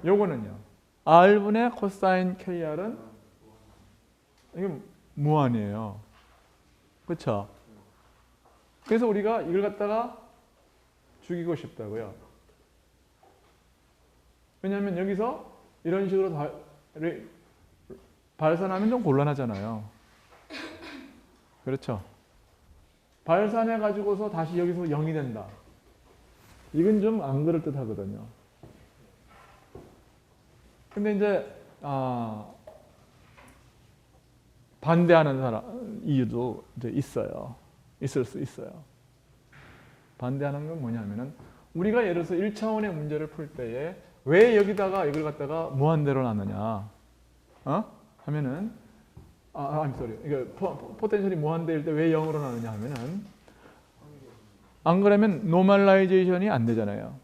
요거는요. R분의 코사인 KR은 이건 무한이에요. 그렇죠? 그래서 우리가 이걸 갖다가 죽이고 싶다고요. 왜냐하면 여기서 이런 식으로 발산하면 좀 곤란하잖아요. 그렇죠? 발산해 가지고서 다시 여기서 0이 된다. 이건 좀 안 그럴듯 하거든요. 근데 이제 반대하는 사람 이유도 이제 있어요. 있을 수 있어요. 반대하는 건 뭐냐면은 우리가 예를 들어서 1차원의 문제를 풀 때에 왜 여기다가 이걸 갖다가 무한대로 나누냐? 하면은 I'm sorry. 이거 포텐셜이 무한대일 때 왜 0으로 나누냐 하면은 안 그러면 노멀라이제이션이 안 되잖아요.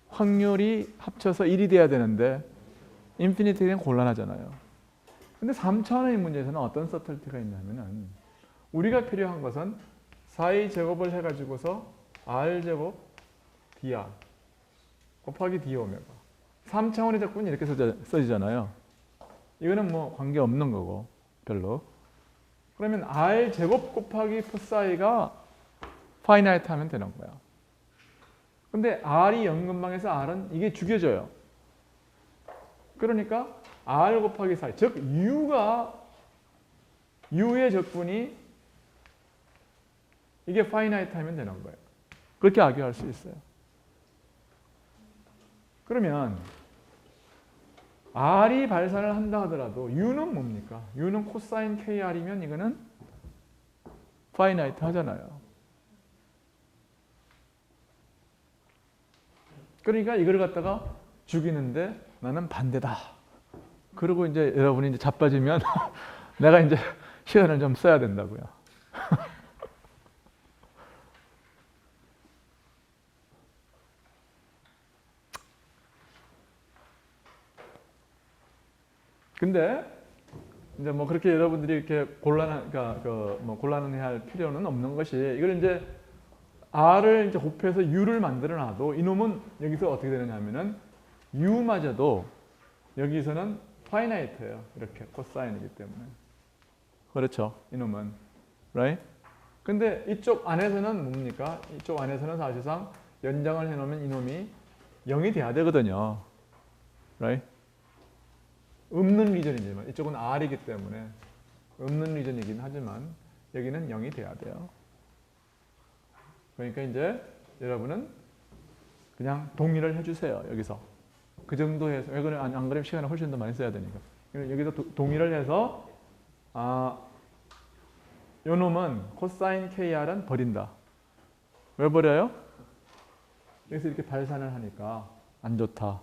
확률이 합쳐서 1이 돼야 되는데 인피니티 되면 곤란하잖아요. 근데 3차원의 문제에서는 어떤 서틀티가 있냐면은 우리가 필요한 것은 4a 제곱을 해가지고서 r 제곱 dr 곱하기 d 오메가 3차원의 적분이 이렇게 써지잖아요. 이거는 뭐 관계 없는 거고 별로. 그러면 r 제곱 곱하기 psi가 파이나이트 하면 되는 거야. 근데 r이 0근방에서 r은 이게 죽여져요. 그러니까 r 곱하기 4, 즉 u의 적분이 이게 파이나이트 하면 되는 거예요. 그렇게 악용할 수 있어요. 그러면 r이 발산을 한다 하더라도 u는 뭡니까? u는 코사인 kr이면 이거는 파이나이트 하잖아요. 그러니까 이걸 갖다가 죽이는데 나는 반대다. 그리고 이제 여러분이 이제 자빠지면 내가 이제 시간을 좀 써야 된다고요. 근데 이제 뭐 그렇게 여러분들이 이렇게 곤란해야 할 필요는 없는 것이 이걸 이제 r을 이제 곱해서 u를 만들어 놔도 이놈은 여기서 어떻게 되느냐 하면은 u마저도 여기서는 파이나이트예요. 이렇게 코사인이기 때문에. 그렇죠. 이놈은. right? 근데 이쪽 안에서는 뭡니까? 이쪽 안에서는 사실상 연장을 해 놓으면 이놈이 0이 돼야 되거든요. right? 없는 리전이지만 이쪽은 R이기 때문에 없는 리전이긴 하지만 여기는 0이 돼야 돼요. 그러니까 이제 여러분은 그냥 동의를 해주세요. 여기서 그 정도 해서 왜 그래 안 그러면 시간을 훨씬 더 많이 써야 되니까 여기서 동의를 해서 요 놈은 코사인 KR은 버린다. 왜 버려요? 여기서 이렇게 발산을 하니까 안 좋다.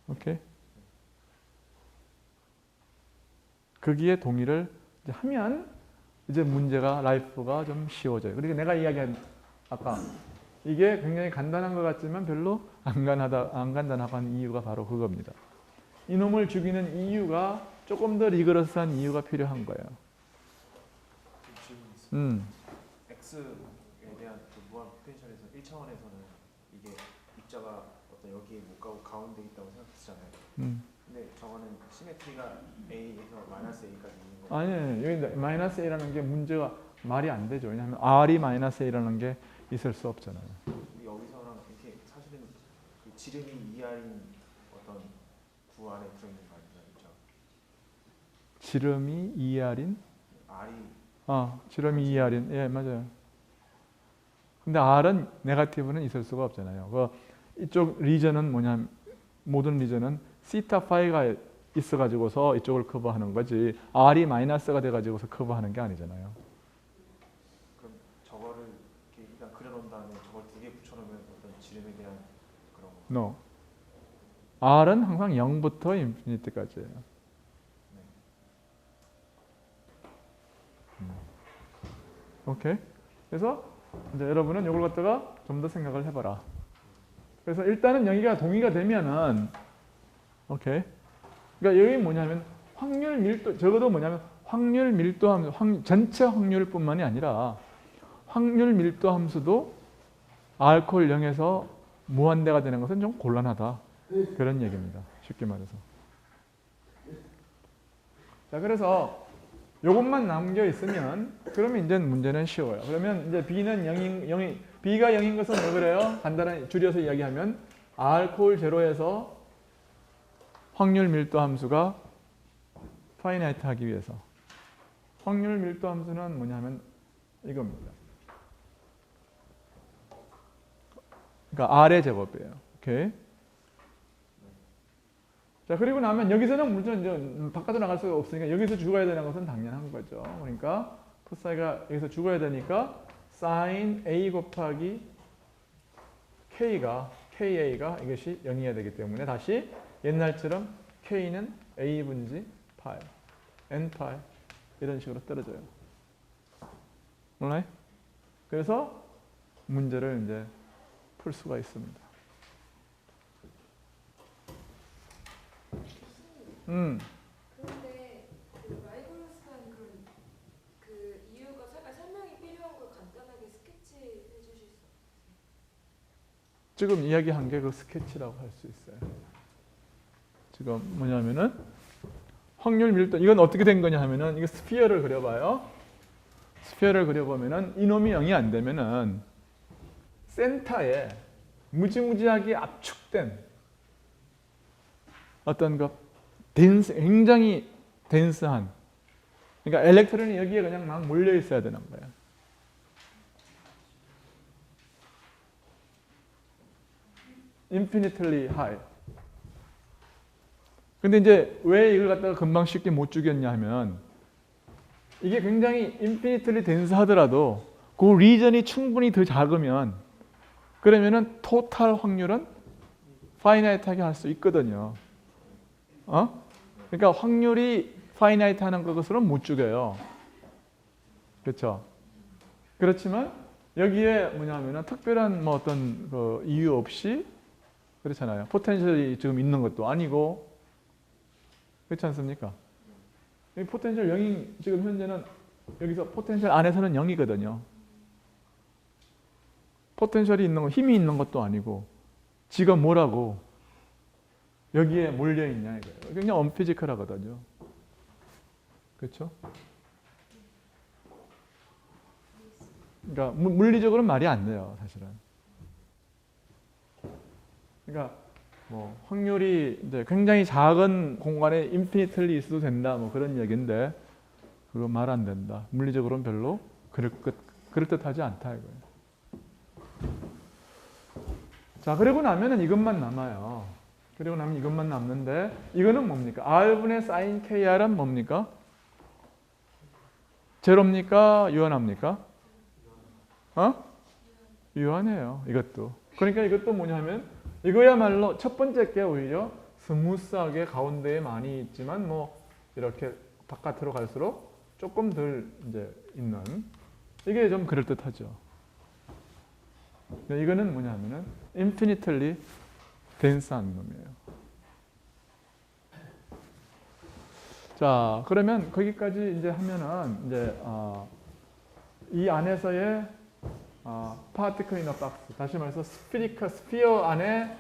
오케이? 거기에 동의를 이제 하면 이제 문제가 라이프가 좀 쉬워져요. 그러니까 내가 이야기한 아까 이게 굉장히 간단한 것 같지만 별로 안 간단하고 한 이유가 바로 그겁니다. 이놈을 죽이는 이유가 조금 더 리그러스한 이유가 필요한 거예요. X에 대한 그 무한 포텐셜에서 1차원에서는 이게 입자가 어떤 여기에 못 가고 가운데 있다고 생각했잖아요. 근데 저거는 시메트리가 A에서 마이너스 A까지 있는 거예요. 아니, 여기 마이너스 A라는 게 문제가 말이 안 되죠. 왜냐하면 R이 마이너스 A라는 게 있을 수 없잖아요. 여기서랑 이렇게 사실은 그 지름이 2R인 어떤 구 안에 들어있는 거 아니죠? 지름이 2R인? R이 지름이 2r인. 예, 맞아요. 근데 r은 네거티브는 있을 수가 없잖아요. 이쪽 리전은 뭐냐, 모든 리전은 시타 파이가 있어가지고서 이쪽을 커버하는 거지 r이 마이너스가 돼가지고서 커버하는 게 아니잖아요. 그럼 저거를 이렇게 일단 그려놓은 다음에 저걸 두 개 붙여놓으면 어떤 지름에 대한 그런 거. No. r은 항상 0부터 인피니트까지예요. 오케이. 그래서 이제 여러분은 이걸 갖다가 좀 더 생각을 해봐라. 그래서 일단은 여기가 동의가 되면은 오케이. 그러니까 여기 뭐냐면 확률 밀도 적어도 뭐냐면 확률 밀도 함수 전체 확률뿐만이 아니라 확률 밀도 함수도 알코올 0에서 무한대가 되는 것은 좀 곤란하다. 그런 얘기입니다. 쉽게 말해서. 자, 그래서 요것만 남겨 있으면 그러면 이제 문제는 쉬워요. 그러면 이제 B는 0인 B가 0인 것은 왜 그래요? 간단하게 줄여서 이야기하면 알코올 제로에서 확률 밀도 함수가 파이나이트 하기 위해서 확률 밀도 함수는 뭐냐면 이겁니다. 그러니까 R의 제곱이에요. 오케이. 자, 그리고 나면 여기서는 물론 이제 바깥으로 나갈 수가 없으니까 여기서 죽어야 되는 것은 당연한 거죠. 그러니까 푸사이가 여기서 죽어야 되니까 sin A 곱하기 KA가 이것이 0이어야 되기 때문에 다시 옛날처럼 K는 A 분지 파이, N 파이 이런 식으로 떨어져요. 몰라요? 그래서 문제를 이제 풀 수가 있습니다. 그런데 그 라이브러스라는 그 이유가 설명이 필요한 걸 간단하게 스케치해 주실 수 없어요? 지금 이야기한 게 그 스케치라고 할 수 있어요. 지금 뭐냐면은 확률 밀도 이건 어떻게 된 거냐 하면은 이거 스피어를 그려봐요. 스피어를 그려보면은 이놈이 0이 안 되면은 센터에 무지무지하게 압축된 어떤 굉장히 덴스한 그러니까 엘렉트론이 여기에 그냥 막 몰려 있어야 되는 거예요. infinitely high. 근데 이제 왜 이걸 갖다가 금방 쉽게 못 죽였냐 하면 이게 굉장히 infinitely dense 하더라도 그 리전이 충분히 더 작으면 그러면은 토탈 확률은 파이나이트하게 할 수 있거든요. 그러니까 확률이 파이나이트 하는 것으로는 못 죽여요. 그렇죠? 그렇지만 여기에 뭐냐면은 특별한 뭐 어떤 그 이유 없이 그렇잖아요. 포텐셜이 지금 있는 것도 아니고 그렇지 않습니까? 이 포텐셜 0이 지금 현재는 여기서 포텐셜 안에서는 0이거든요. 포텐셜이 있는 거, 힘이 있는 것도 아니고 지가 뭐라고 여기에 몰려 있냐 이거예요. 굉장히 언피지컬하거든요. 그렇죠? 그러니까 물리적으로는 말이 안 돼요, 사실은. 그러니까 뭐 확률이 이제 굉장히 작은 공간에 인피니틀리 있어도 된다, 뭐 그런 얘기인데 그거 말 안 된다. 물리적으로는 별로 그럴듯하지 않다 이거예요. 자, 그리고 나면은 이것만 남아요. 그리고 나면 이것만 남는데 이거는 뭡니까? R분의 sin KR은 뭡니까? 제로입니까? 유한합니까? 유한해요. 이것도. 그러니까 이것도 뭐냐면 이거야말로 첫 번째 게 오히려 스무스하게 가운데에 많이 있지만 뭐 이렇게 바깥으로 갈수록 조금 덜 이제 있는 이게 좀 그럴듯하죠. 이거는 뭐냐면은 infinitely dense한 놈이에요. 자, 그러면 거기까지 이제 하면은 이제 이 안에서의 particle in a box, 다시 말해서 스피어 안에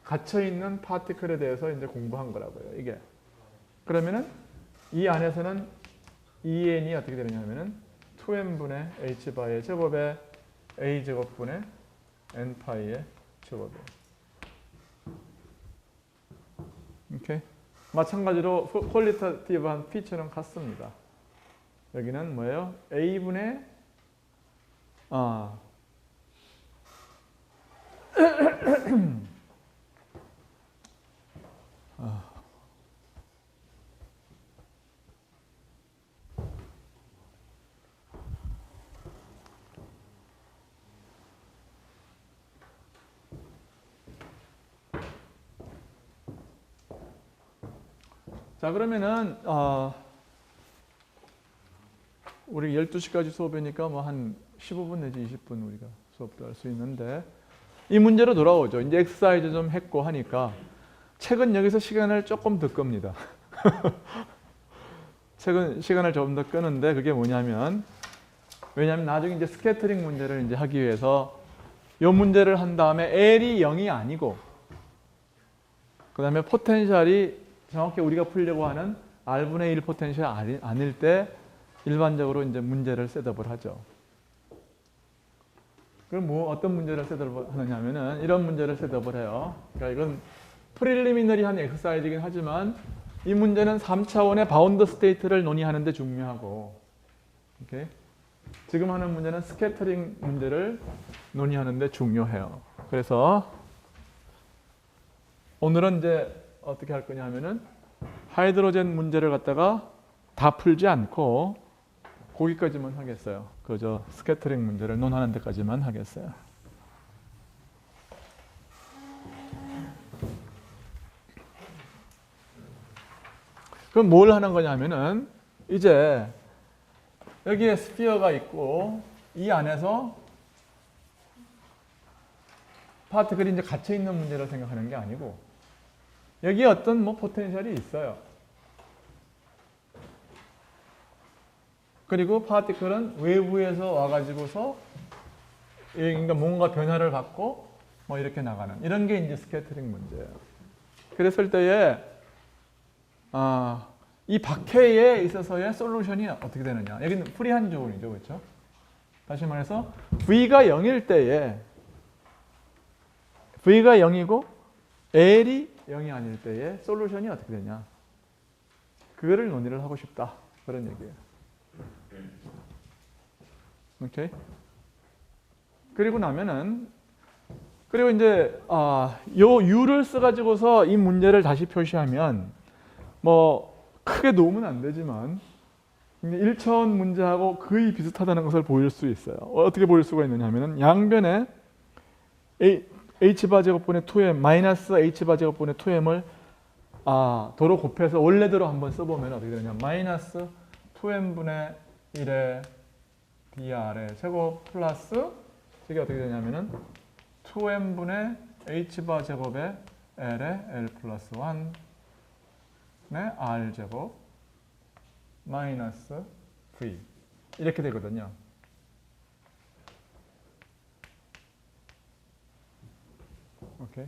갇혀 있는 파티클에 대해서 이제 공부한 거라고요. 이게 그러면은 이 안에서는 EN이 어떻게 되느냐면은 2n분의 h 바의 제곱에 a 제곱분의 n 파이의 제곱이에요. 오케이. 마찬가지로 퀄리테이티브한 피처는 같습니다. 여기는 뭐예요? A분의 자, 그러면은 우리 12시까지 수업이니까 뭐 한 15분 내지 20분 우리가 수업도 할 수 있는데, 이 문제로 돌아오죠. 이제 엑서사이즈 좀 했고 하니까 책은 여기서 시간을 조금 더 끕니다. 책은 시간을 조금 더 끄는데, 그게 뭐냐면, 왜냐하면 나중에 이제 스캐터링 문제를 이제 하기 위해서 이 문제를 한 다음에 L이 0이 아니고, 그 다음에 포텐셜이 정확히 우리가 풀려고 하는 R분의 1 포텐셜이 아닐 때 일반적으로 이제 문제를 셋업을 하죠. 그럼 뭐 어떤 문제를 셋업을 하느냐면은 이런 문제를 셋업을 해요. 그러니까 이건 프릴리미너리한 엑서사이즈이긴 하지만 이 문제는 3차원의 바운드 스테이트를 논의하는 데 중요하고, 오케이? 지금 하는 문제는 스캐터링 문제를 논의하는 데 중요해요. 그래서 오늘은 이제 어떻게 할 거냐 하면은 하이드로젠 문제를 갖다가 다 풀지 않고 거기까지만 하겠어요. 그저 스캐터링 문제를 논하는 데까지만 하겠어요. 그럼 뭘 하는 거냐면은 이제 여기에 스피어가 있고 이 안에서 파티클이 이제 갇혀 있는 문제를 생각하는 게 아니고 여기에 어떤 뭐 포텐셜이 있어요. 그리고 파티클은 외부에서 와가지고서 그러니까 뭔가 변화를 받고 뭐 이렇게 나가는 이런 게 이제 스캐터링 문제예요. 그랬을 때에 이 박해에 있어서의 솔루션이 어떻게 되느냐. 여기는 프리한 조건이죠. 그렇죠? 다시 말해서 V가 0일 때에 V가 0이고 L이 0이 아닐 때에 솔루션이 어떻게 되냐. 그거를 논의를 하고 싶다. 그런 얘기예요. 오케이? 그리고 나면은 그리고 이제 요 U를 써가지고서 이 문제를 다시 표시하면 뭐 크게 도움은 안 되지만 1차원 문제하고 거의 비슷하다는 것을 보일 수 있어요. 어떻게 보일 수가 있느냐 하면은 양변에 h바 제곱분의 2m 마이너스 h바 제곱분의 2m을 도로 곱해서 원래대로 한번 써보면 어떻게 되느냐. 마이너스 2m분의 1의 dr의 제곱 플러스 이게 어떻게 되냐면은 2m분의 h바 제곱의 l의 l 플러스 1의 r 제곱 마이너스 v 이렇게 되거든요. 오케이.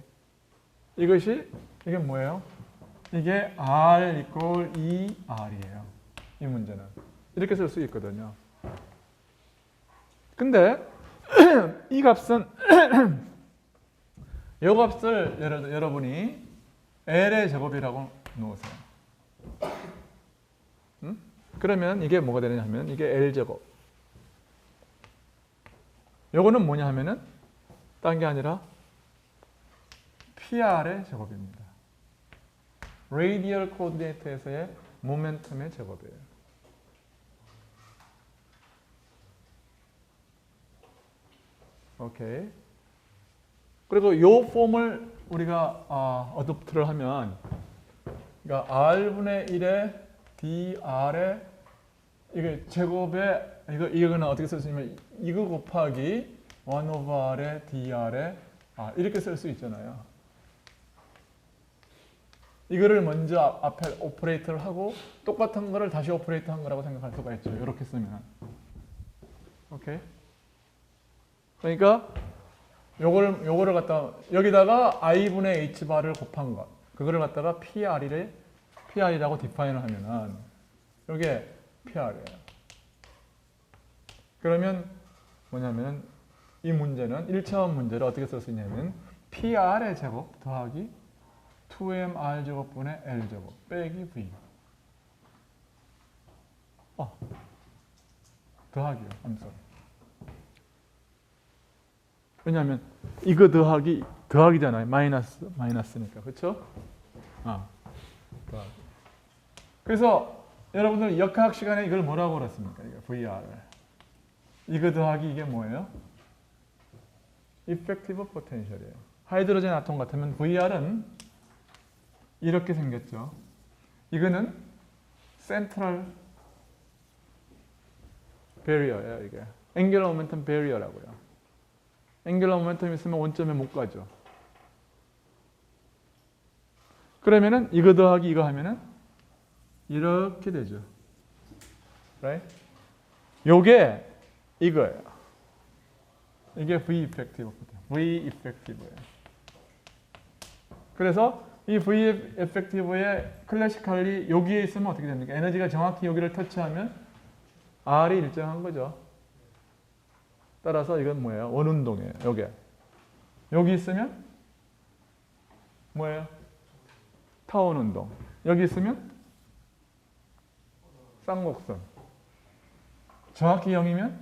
이게 뭐예요? 이게 r 이퀄 2r이에요. 이 문제는 이렇게 쓸 수 있거든요. 근데 이 값은 이 값을 여러분이 L의 제곱이라고 놓으세요. 그러면 이게 뭐가 되느냐면 이게 L제곱. 요거는 뭐냐 하면은 딴 게 아니라 PR의 제곱입니다. 레이디얼 코디네이트에서의 모멘텀의 제곱이에요. 오케이. 그리고 요 폼을 우리가 어댑트를 하면 그러니까 r분의 1의 dr의 이게 제곱에 이거는 어떻게 쓸 수 있냐면 이거 곱하기 1 over r의 dr의 이렇게 쓸 수 있잖아요. 이거를 먼저 앞에 오퍼레이터를 하고 똑같은 거를 다시 오퍼레이터 한 거라고 생각할 수가 있죠. 이렇게 쓰면. 오케이. 그러니까 요거를 갖다 여기다가 i분의 h바를 곱한 것. 그거를 갖다가 PR이라고 디파인을 하면은 요게 PR이에요. 그러면 뭐냐면은 이 문제는 1차원 문제를 어떻게 쓸 수 있냐면 PR의 제곱 더하기 2mR 제곱분의 L 제곱 빼기 V. 더하기요. 함수. 왜냐하면 이거 더하기잖아요. 마이너스니까. 그렇죠? 더하기. 그래서 여러분들 역학 시간에 이걸 뭐라고 그랬습니까? 이거 VR을. 이거 더하기 이게 뭐예요? Effective Potential이에요. 하이드로젠 아톰 같으면 VR은 이렇게 생겼죠. 이거는 Central Barrier예요. 이게 Angular Momentum Barrier라고요. Angular Momentum 있으면 원점에 못 가죠. 그러면은 이거 더하기 이거 하면은 이렇게 되죠. Right? 요게 이거예요. 이게 V effective예요. 그래서 이 V effective의 클래시컬리 여기에 있으면 어떻게 됩니까? 에너지가 정확히 여기를 터치하면 R이 일정한 거죠. 따라서 이건 뭐예요? 원운동이에요. 요게. 여기 있으면 뭐예요? 타원 운동. 여기 있으면 쌍곡선. 정확히 0이면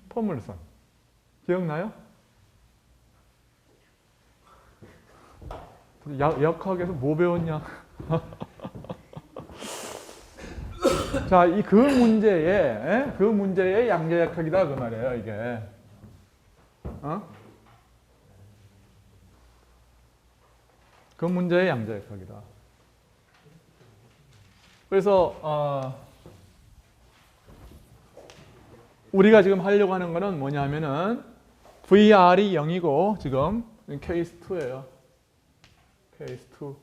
포물선. 기억나요? 역학에서 뭐 배웠냐? 자, 그 문제의 양자역학이다 그 말이에요, 이게. 그 문제의 양자역학이다. 그래서 우리가 지금 하려고 하는 거는 뭐냐면은 VR이 0이고 지금 케이스 2예요. 케이스 2.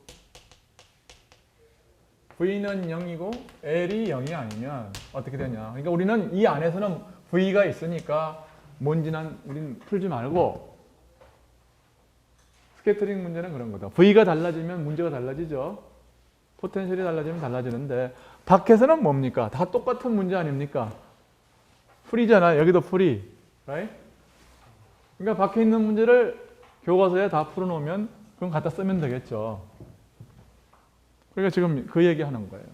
V는 0이고 L이 0이 아니면 어떻게 되냐. 그러니까 우리는 이 안에서는 V가 있으니까 뭔지는 우리는 풀지 말고 스캐터링 문제는 그런 거다. V가 달라지면 문제가 달라지죠. 포텐셜이 달라지면 달라지는데 밖에서는 뭡니까? 다 똑같은 문제 아닙니까? 풀이잖아요. 여기도 풀이. Right? 그러니까 밖에 있는 문제를 교과서에 다 풀어놓으면 그건 갖다 쓰면 되겠죠. 그러니까 지금 그 얘기 하는 거예요.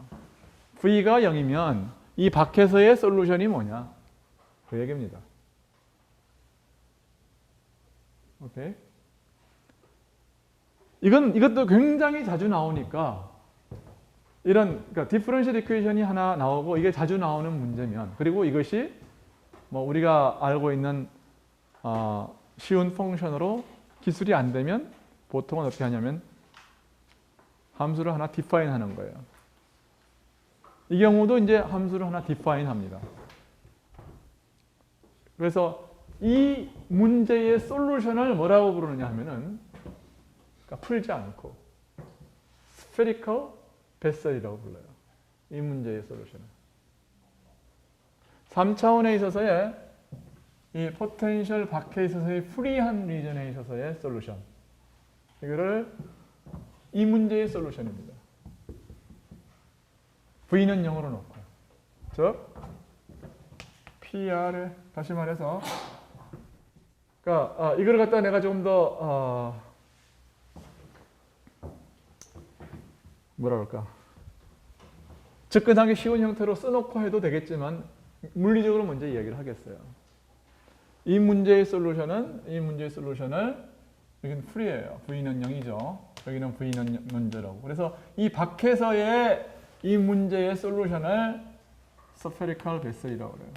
V가 0이면 이 밖에서의 솔루션이 뭐냐? 그 얘기입니다. 오케이? 이것도 굉장히 자주 나오니까 그러니까 디퍼런셜 이퀘이션이 하나 나오고 이게 자주 나오는 문제면 그리고 이것이 뭐 우리가 알고 있는 쉬운 펑션으로 기술이 안 되면 보통은 어떻게 하냐면 함수를 하나 define 하는 거예요. 이 경우도 이제 함수를 하나 define 합니다. 그래서 이 문제의 솔루션을 뭐라고 부르느냐 하면은 그러니까 풀지 않고 spherical vessel이라고 불러요. 이 문제의 솔루션을. 3차원에 있어서의 이 포텐셜 밖에 있어서의 프리한 리전에 있어서의 솔루션. 이거를 이 문제의 솔루션입니다. V는 0으로 놓고. 즉 PR을 다시 말해서 그러니까 이걸 갖다 내가 좀 더 뭐라 그럴까? 접근하기 쉬운 형태로 써놓고 해도 되겠지만 물리적으로 먼저 이야기를 하겠어요. 이 문제의 솔루션을 여기는 풀이에요. V는 0이죠. 여기는 V는 문제라고. 그래서 이 밖에서의 이 문제의 솔루션을 spherical vessel이라고 그래요.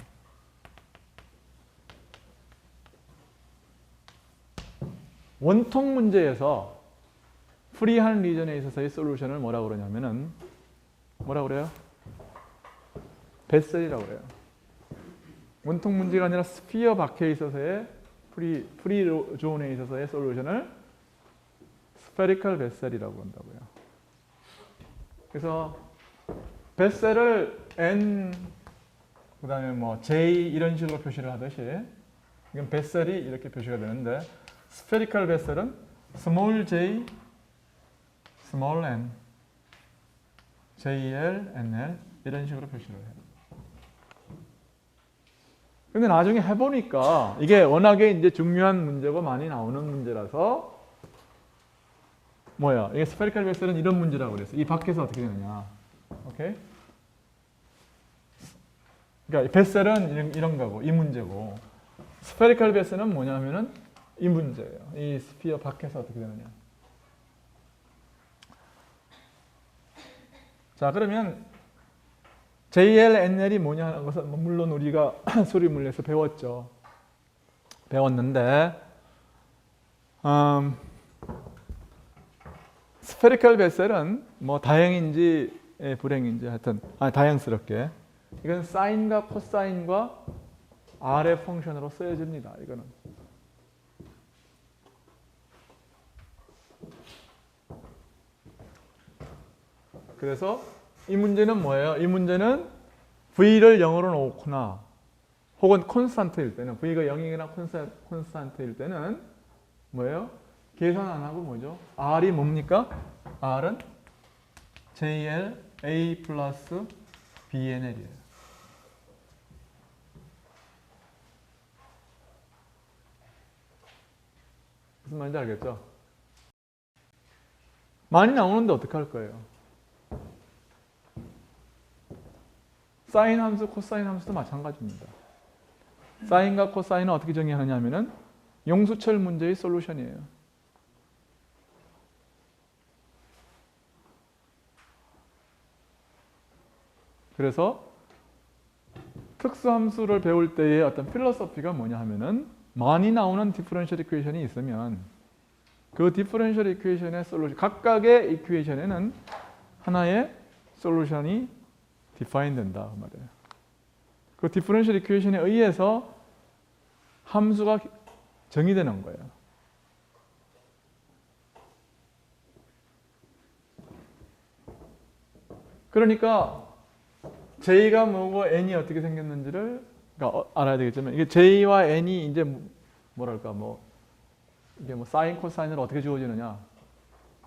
원통 문제에서 프리한 리전에 있어서의 솔루션을 뭐라고 그러냐면은 뭐라고 그래요? 베셀이라고 그래요. 원통 문제가 아니라 스피어 밖에 있어서의 프리 존에 있어서의 솔루션을 스페리컬 베셀이라고 한다고요. 그래서 베셀을 N 그다음에 뭐 J 이런 식으로 표시를 하듯이 이건 베셀이 이렇게 표시가 되는데 스페리컬 베셀은 small j, small n, JL, NL 이런 식으로 표시를 해요. 근데 나중에 해보니까 이게 워낙에 이제 중요한 문제고 많이 나오는 문제라서 뭐야? 이게 스페리컬 베셀은 이런 문제라고 그랬어. 이 밖에서 어떻게 되느냐? 오케이? 그러니까 베셀은 이런 거고 이 문제고 스페리컬 베셀은 뭐냐면은 이 문제예요. 이 스피어 밖에서 어떻게 되느냐. 자, 그러면 JL, NL이 뭐냐 하는 것은 물론 우리가 수리물리에서 배웠는데 스페리컬 베셀은 뭐 다행인지 불행인지 하여튼 다행스럽게 이건 사인과 코사인과 R의 펑션으로 쓰여집니다. 이거는 그래서 이 문제는 뭐예요? 이 문제는 V를 0으로 놓거나 혹은 콘스탄트일 때는 V가 0이거나 콘스탄트일 때는 뭐예요? 계산 안 하고 뭐죠? R이 뭡니까? R은 JL A 플러스 BNL이에요. 무슨 말인지 알겠죠? 많이 나오는데 어떻게 할 거예요? 사인 함수, 코사인 함수도 마찬가지입니다. 사인과 코사인은 어떻게 정의하느냐 하면은 용수철 문제의 솔루션이에요. 그래서 특수함수를 배울 때의 어떤 필로소피가 뭐냐 하면은 많이 나오는 디퍼런셜 이퀘이션이 있으면 그 디퍼런셜 이퀘이션의 솔루션, 각각의 이퀘이션에는 하나의 솔루션이 디파인 된다 그 말이에요. 그 디퍼런셜 이퀘이션에 의해서 함수가 정의되는 거예요. 그러니까 J가 뭐고 N이 어떻게 생겼는지를 알아야 되겠지만 이게 J와 N이 이제 뭐랄까 이게 사인 코사인으로 어떻게 주어지느냐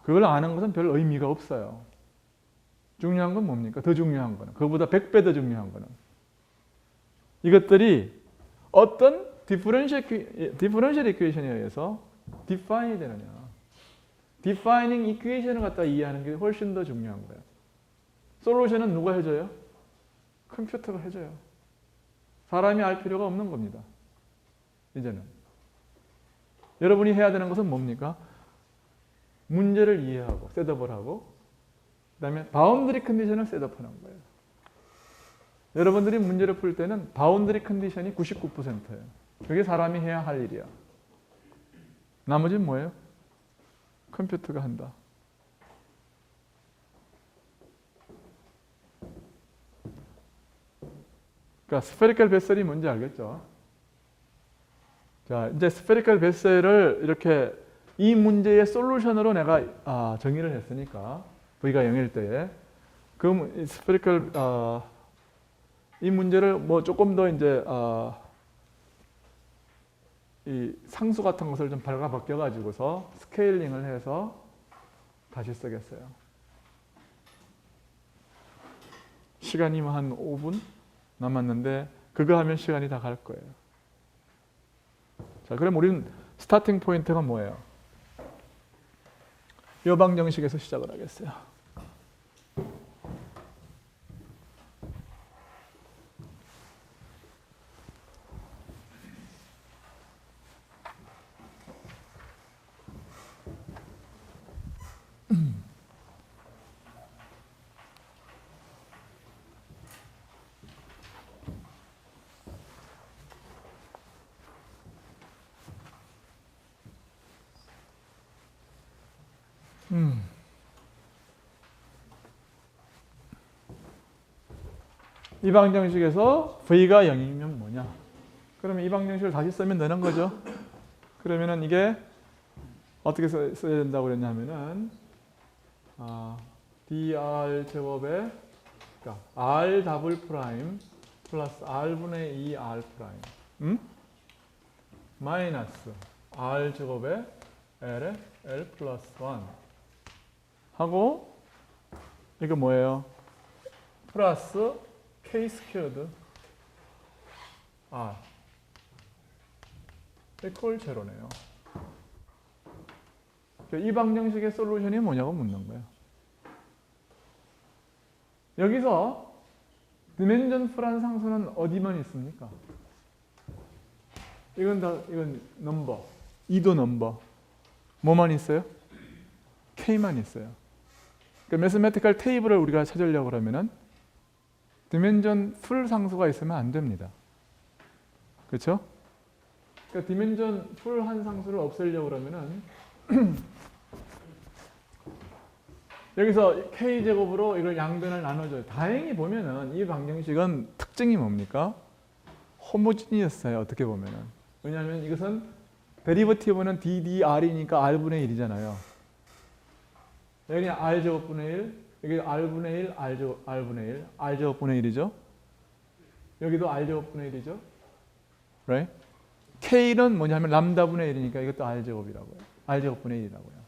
그걸 아는 것은 별 의미가 없어요. 중요한 건 뭡니까? 더 중요한 거는 그거보다 100배 더 중요한 거는 이것들이 어떤 디퍼런셜 이퀘이션에 의해서 디파인이 되느냐. 디파이닝 이퀘이션을 갖다 이해하는 게 훨씬 더 중요한 거예요. 솔루션은 누가 해줘요? 컴퓨터가 해줘요. 사람이 알 필요가 없는 겁니다. 이제는. 여러분이 해야 되는 것은 뭡니까? 문제를 이해하고 셋업을 하고 그 다음에 바운드리 컨디션을 셋업하는 거예요. 여러분들이 문제를 풀 때는 바운드리 컨디션이 99%예요. 그게 사람이 해야 할 일이야. 나머지는 뭐예요? 컴퓨터가 한다. 그러니까 스페리컬 베셀이 뭔지 알겠죠? 자, 이제 스페리컬 베셀을 이렇게 이 문제의 솔루션으로 내가 정의를 했으니까 V가 0일 때에 그 스페리컬 이 문제를 뭐 조금 더 이제 이 상수 같은 것을 좀 발가벗겨 가지고서 스케일링을 해서 다시 쓰겠어요. 시간이 한 5분 남았는데 그거 하면 시간이 다 갈 거예요. 자, 그럼 우리는 스타팅 포인트가 뭐예요? 요방 정식에서 시작을 하겠어요. 이 방정식에서 V가 0이면 뭐냐? 그러면 이 방정식을 다시 쓰면 되는 거죠. 그러면은 이게 어떻게 써야 된다고 그랬냐면은 dr 제곱에 그러니까 r 더블 프라임 플러스 r분의 2 r 프라임 마이너스 r 제곱에 l에 l 플러스 1 하고 이거 뭐예요? 플러스 k 스퀘어드 r 이퀄 제로네요. 이 방정식의 솔루션이 뭐냐고 묻는 거예요. 여기서 디멘전풀한 상수는 어디만 있습니까? 이건 넘버, 2도 넘버. 뭐만 있어요? K만 있어요. 그러니까 매스매티컬 테이블을 우리가 찾으려고 그러면은 디멘전 풀 상수가 있으면 안 됩니다. 그렇죠? 그러니까 디멘전 풀 한 상수를 없애려고 그러면은 여기서 K제곱으로 이걸 양변을 나눠줘요. 다행히 보면은 이 방정식은 특징이 뭡니까? 호모지니어스예요. 어떻게 보면은. 왜냐하면 이것은 데리버티브는 DDR이니까 R분의 1이잖아요. 여기 R제곱분의 1, 여기 R분의 1, R분의 1, R제곱분의 1이죠. 여기도 R제곱분의 1이죠. Right? K는 뭐냐면 람다분의 1이니까 이것도 R제곱이라고요. R제곱분의 1이라고요.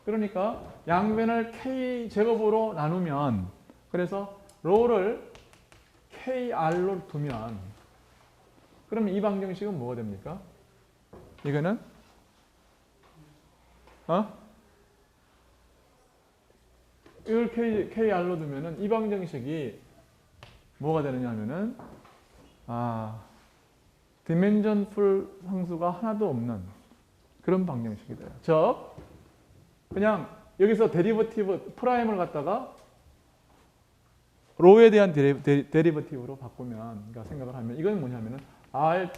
그러니까 양변을 K제곱으로 나누면, 그래서 로를 KR로 두면, 그러면 이 방정식은 뭐가 됩니까? 이거는 이걸 KR로 두면은 이 방정식이 뭐가 되느냐 하면은 디멘전 풀 상수가 하나도 없는 그런 방정식이 돼요. 즉 그냥 여기서 데리버티브 프라임을 갖다가 로에 대한 데리버티브로 바꾸면, 그러니까 생각을 하면 이건 뭐냐면은 R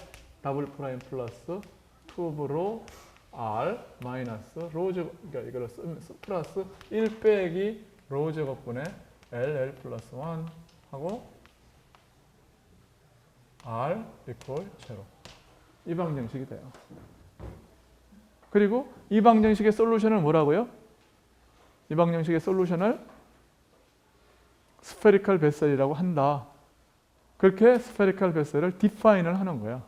더블 프라임 플러스 2로 R 마이너스 로 제곱, 그러니까 이거를 플러스 1 빼기 로 제곱분의 LL 플러스 1 하고 R 이퀄 제로. 이 방정식이 돼요. 그리고 이 방정식의 솔루션을 뭐라고요? 이 방정식의 솔루션을 스페리컬 베셀이라고 한다. 그렇게 스페리컬 베셀을 디파인을 하는 거야.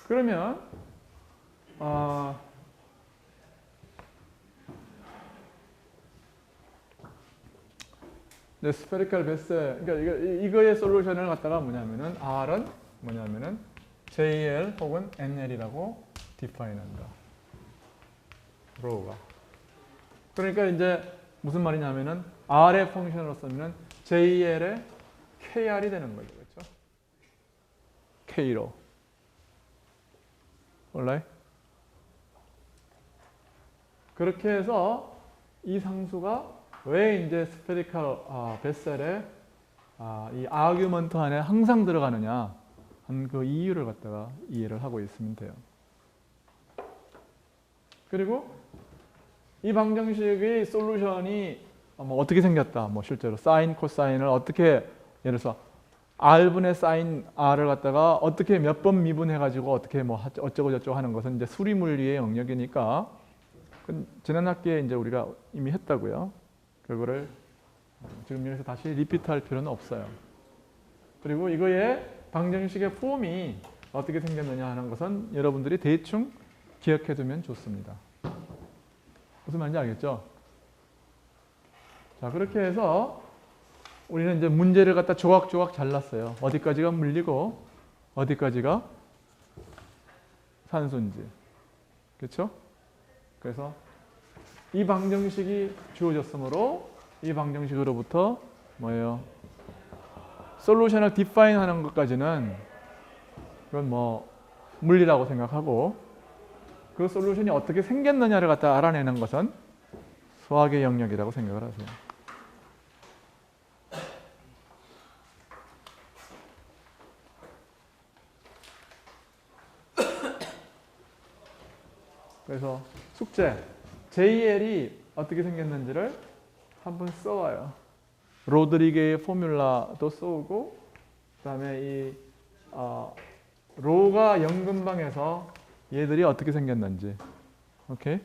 그러면 스페리컬 베셀, 그러니까 이거의 솔루션을 갖다가 뭐냐면은 R은 뭐냐면은 JL 혹은 NL이라고 디파인한다. 로우가. 그러니까 이제 무슨 말이냐면은 R의 펑션으로 쓰면은 JL의 KR이 되는 거죠. 그렇죠? K로. alright? 그렇게 해서 이 상수가 왜 이제 스페리컬 베셀에 이 아규먼트 안에 항상 들어가느냐 하는 그 이유를 갖다가 이해를 하고 있으면 돼요. 그리고 이 방정식의 솔루션이 뭐 어떻게 생겼다, 뭐 실제로 사인, 코사인을 어떻게, 예를 들어서 R분의 사인 R을 갖다가 어떻게 몇 번 미분해가지고 어떻게 뭐 어쩌고 저쩌고 하는 것은 이제 수리물리의 영역이니까 지난 학기에 이제 우리가 이미 했다고요. 그거를 지금 여기서 다시 리피트할 필요는 없어요. 그리고 이거의 방정식의 폼이 어떻게 생겼느냐 하는 것은 여러분들이 대충 기억해두면 좋습니다. 무슨 말인지 알겠죠? 자, 그렇게 해서 우리는 이제 문제를 갖다 조각조각 잘랐어요. 어디까지가 물리고 어디까지가 산수인지. 그렇죠? 그래서 이 방정식이 주어졌으므로 이 방정식으로부터 뭐예요? 솔루션을 디파인 하는 것까지는 그건 뭐 물리라고 생각하고, 그 솔루션이 어떻게 생겼느냐를 갖다 알아내는 것은 수학의 영역이라고 생각을 하세요. 그래서 숙제, JL이 어떻게 생겼는지를 한번 써와요. 로드리게의 포뮬라도 써오고, 그 다음에 이 로가 0근방에서 얘들이 어떻게 생겼는지, 오케이?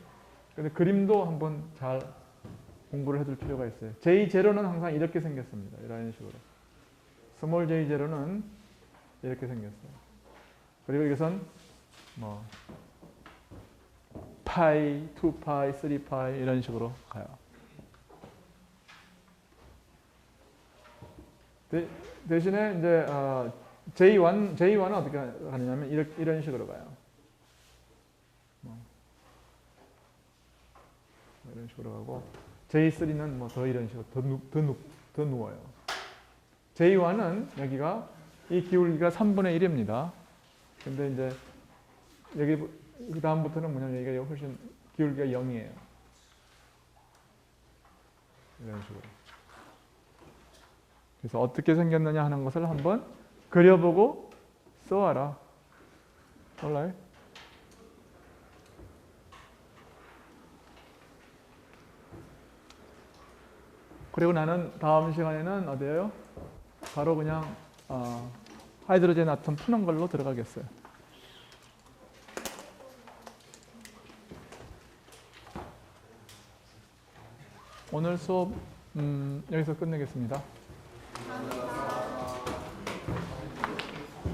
근데 그림도 한번 잘 공부를 해둘 필요가 있어요. J0는 항상 이렇게 생겼습니다. 이런 식으로. 스몰 J0는 이렇게 생겼어요. 그리고 이것은 뭐 파이, 2파이, 3파이 이런 식으로 가요. 대신에 이제 J1은 어떻게 가느냐면 이런 식으로 가요. 이런 식으로 가고 J3는 뭐 더 이런 식으로 더 누워요. J1은 여기가 이 기울기가 3분의 1입니다. 근데 이제 여기 그 다음부터는 뭐냐면 여기가 훨씬 기울기가 0이에요. 이런 식으로. 그래서 어떻게 생겼느냐 하는 것을 한번 그려보고 써와라. 몰라요? 그리고 나는 다음 시간에는 어디예요? 바로 그냥 하이드로젠 아톰 푸는 걸로 들어가겠어요. 오늘 수업 여기서 끝내겠습니다. 감사합니다.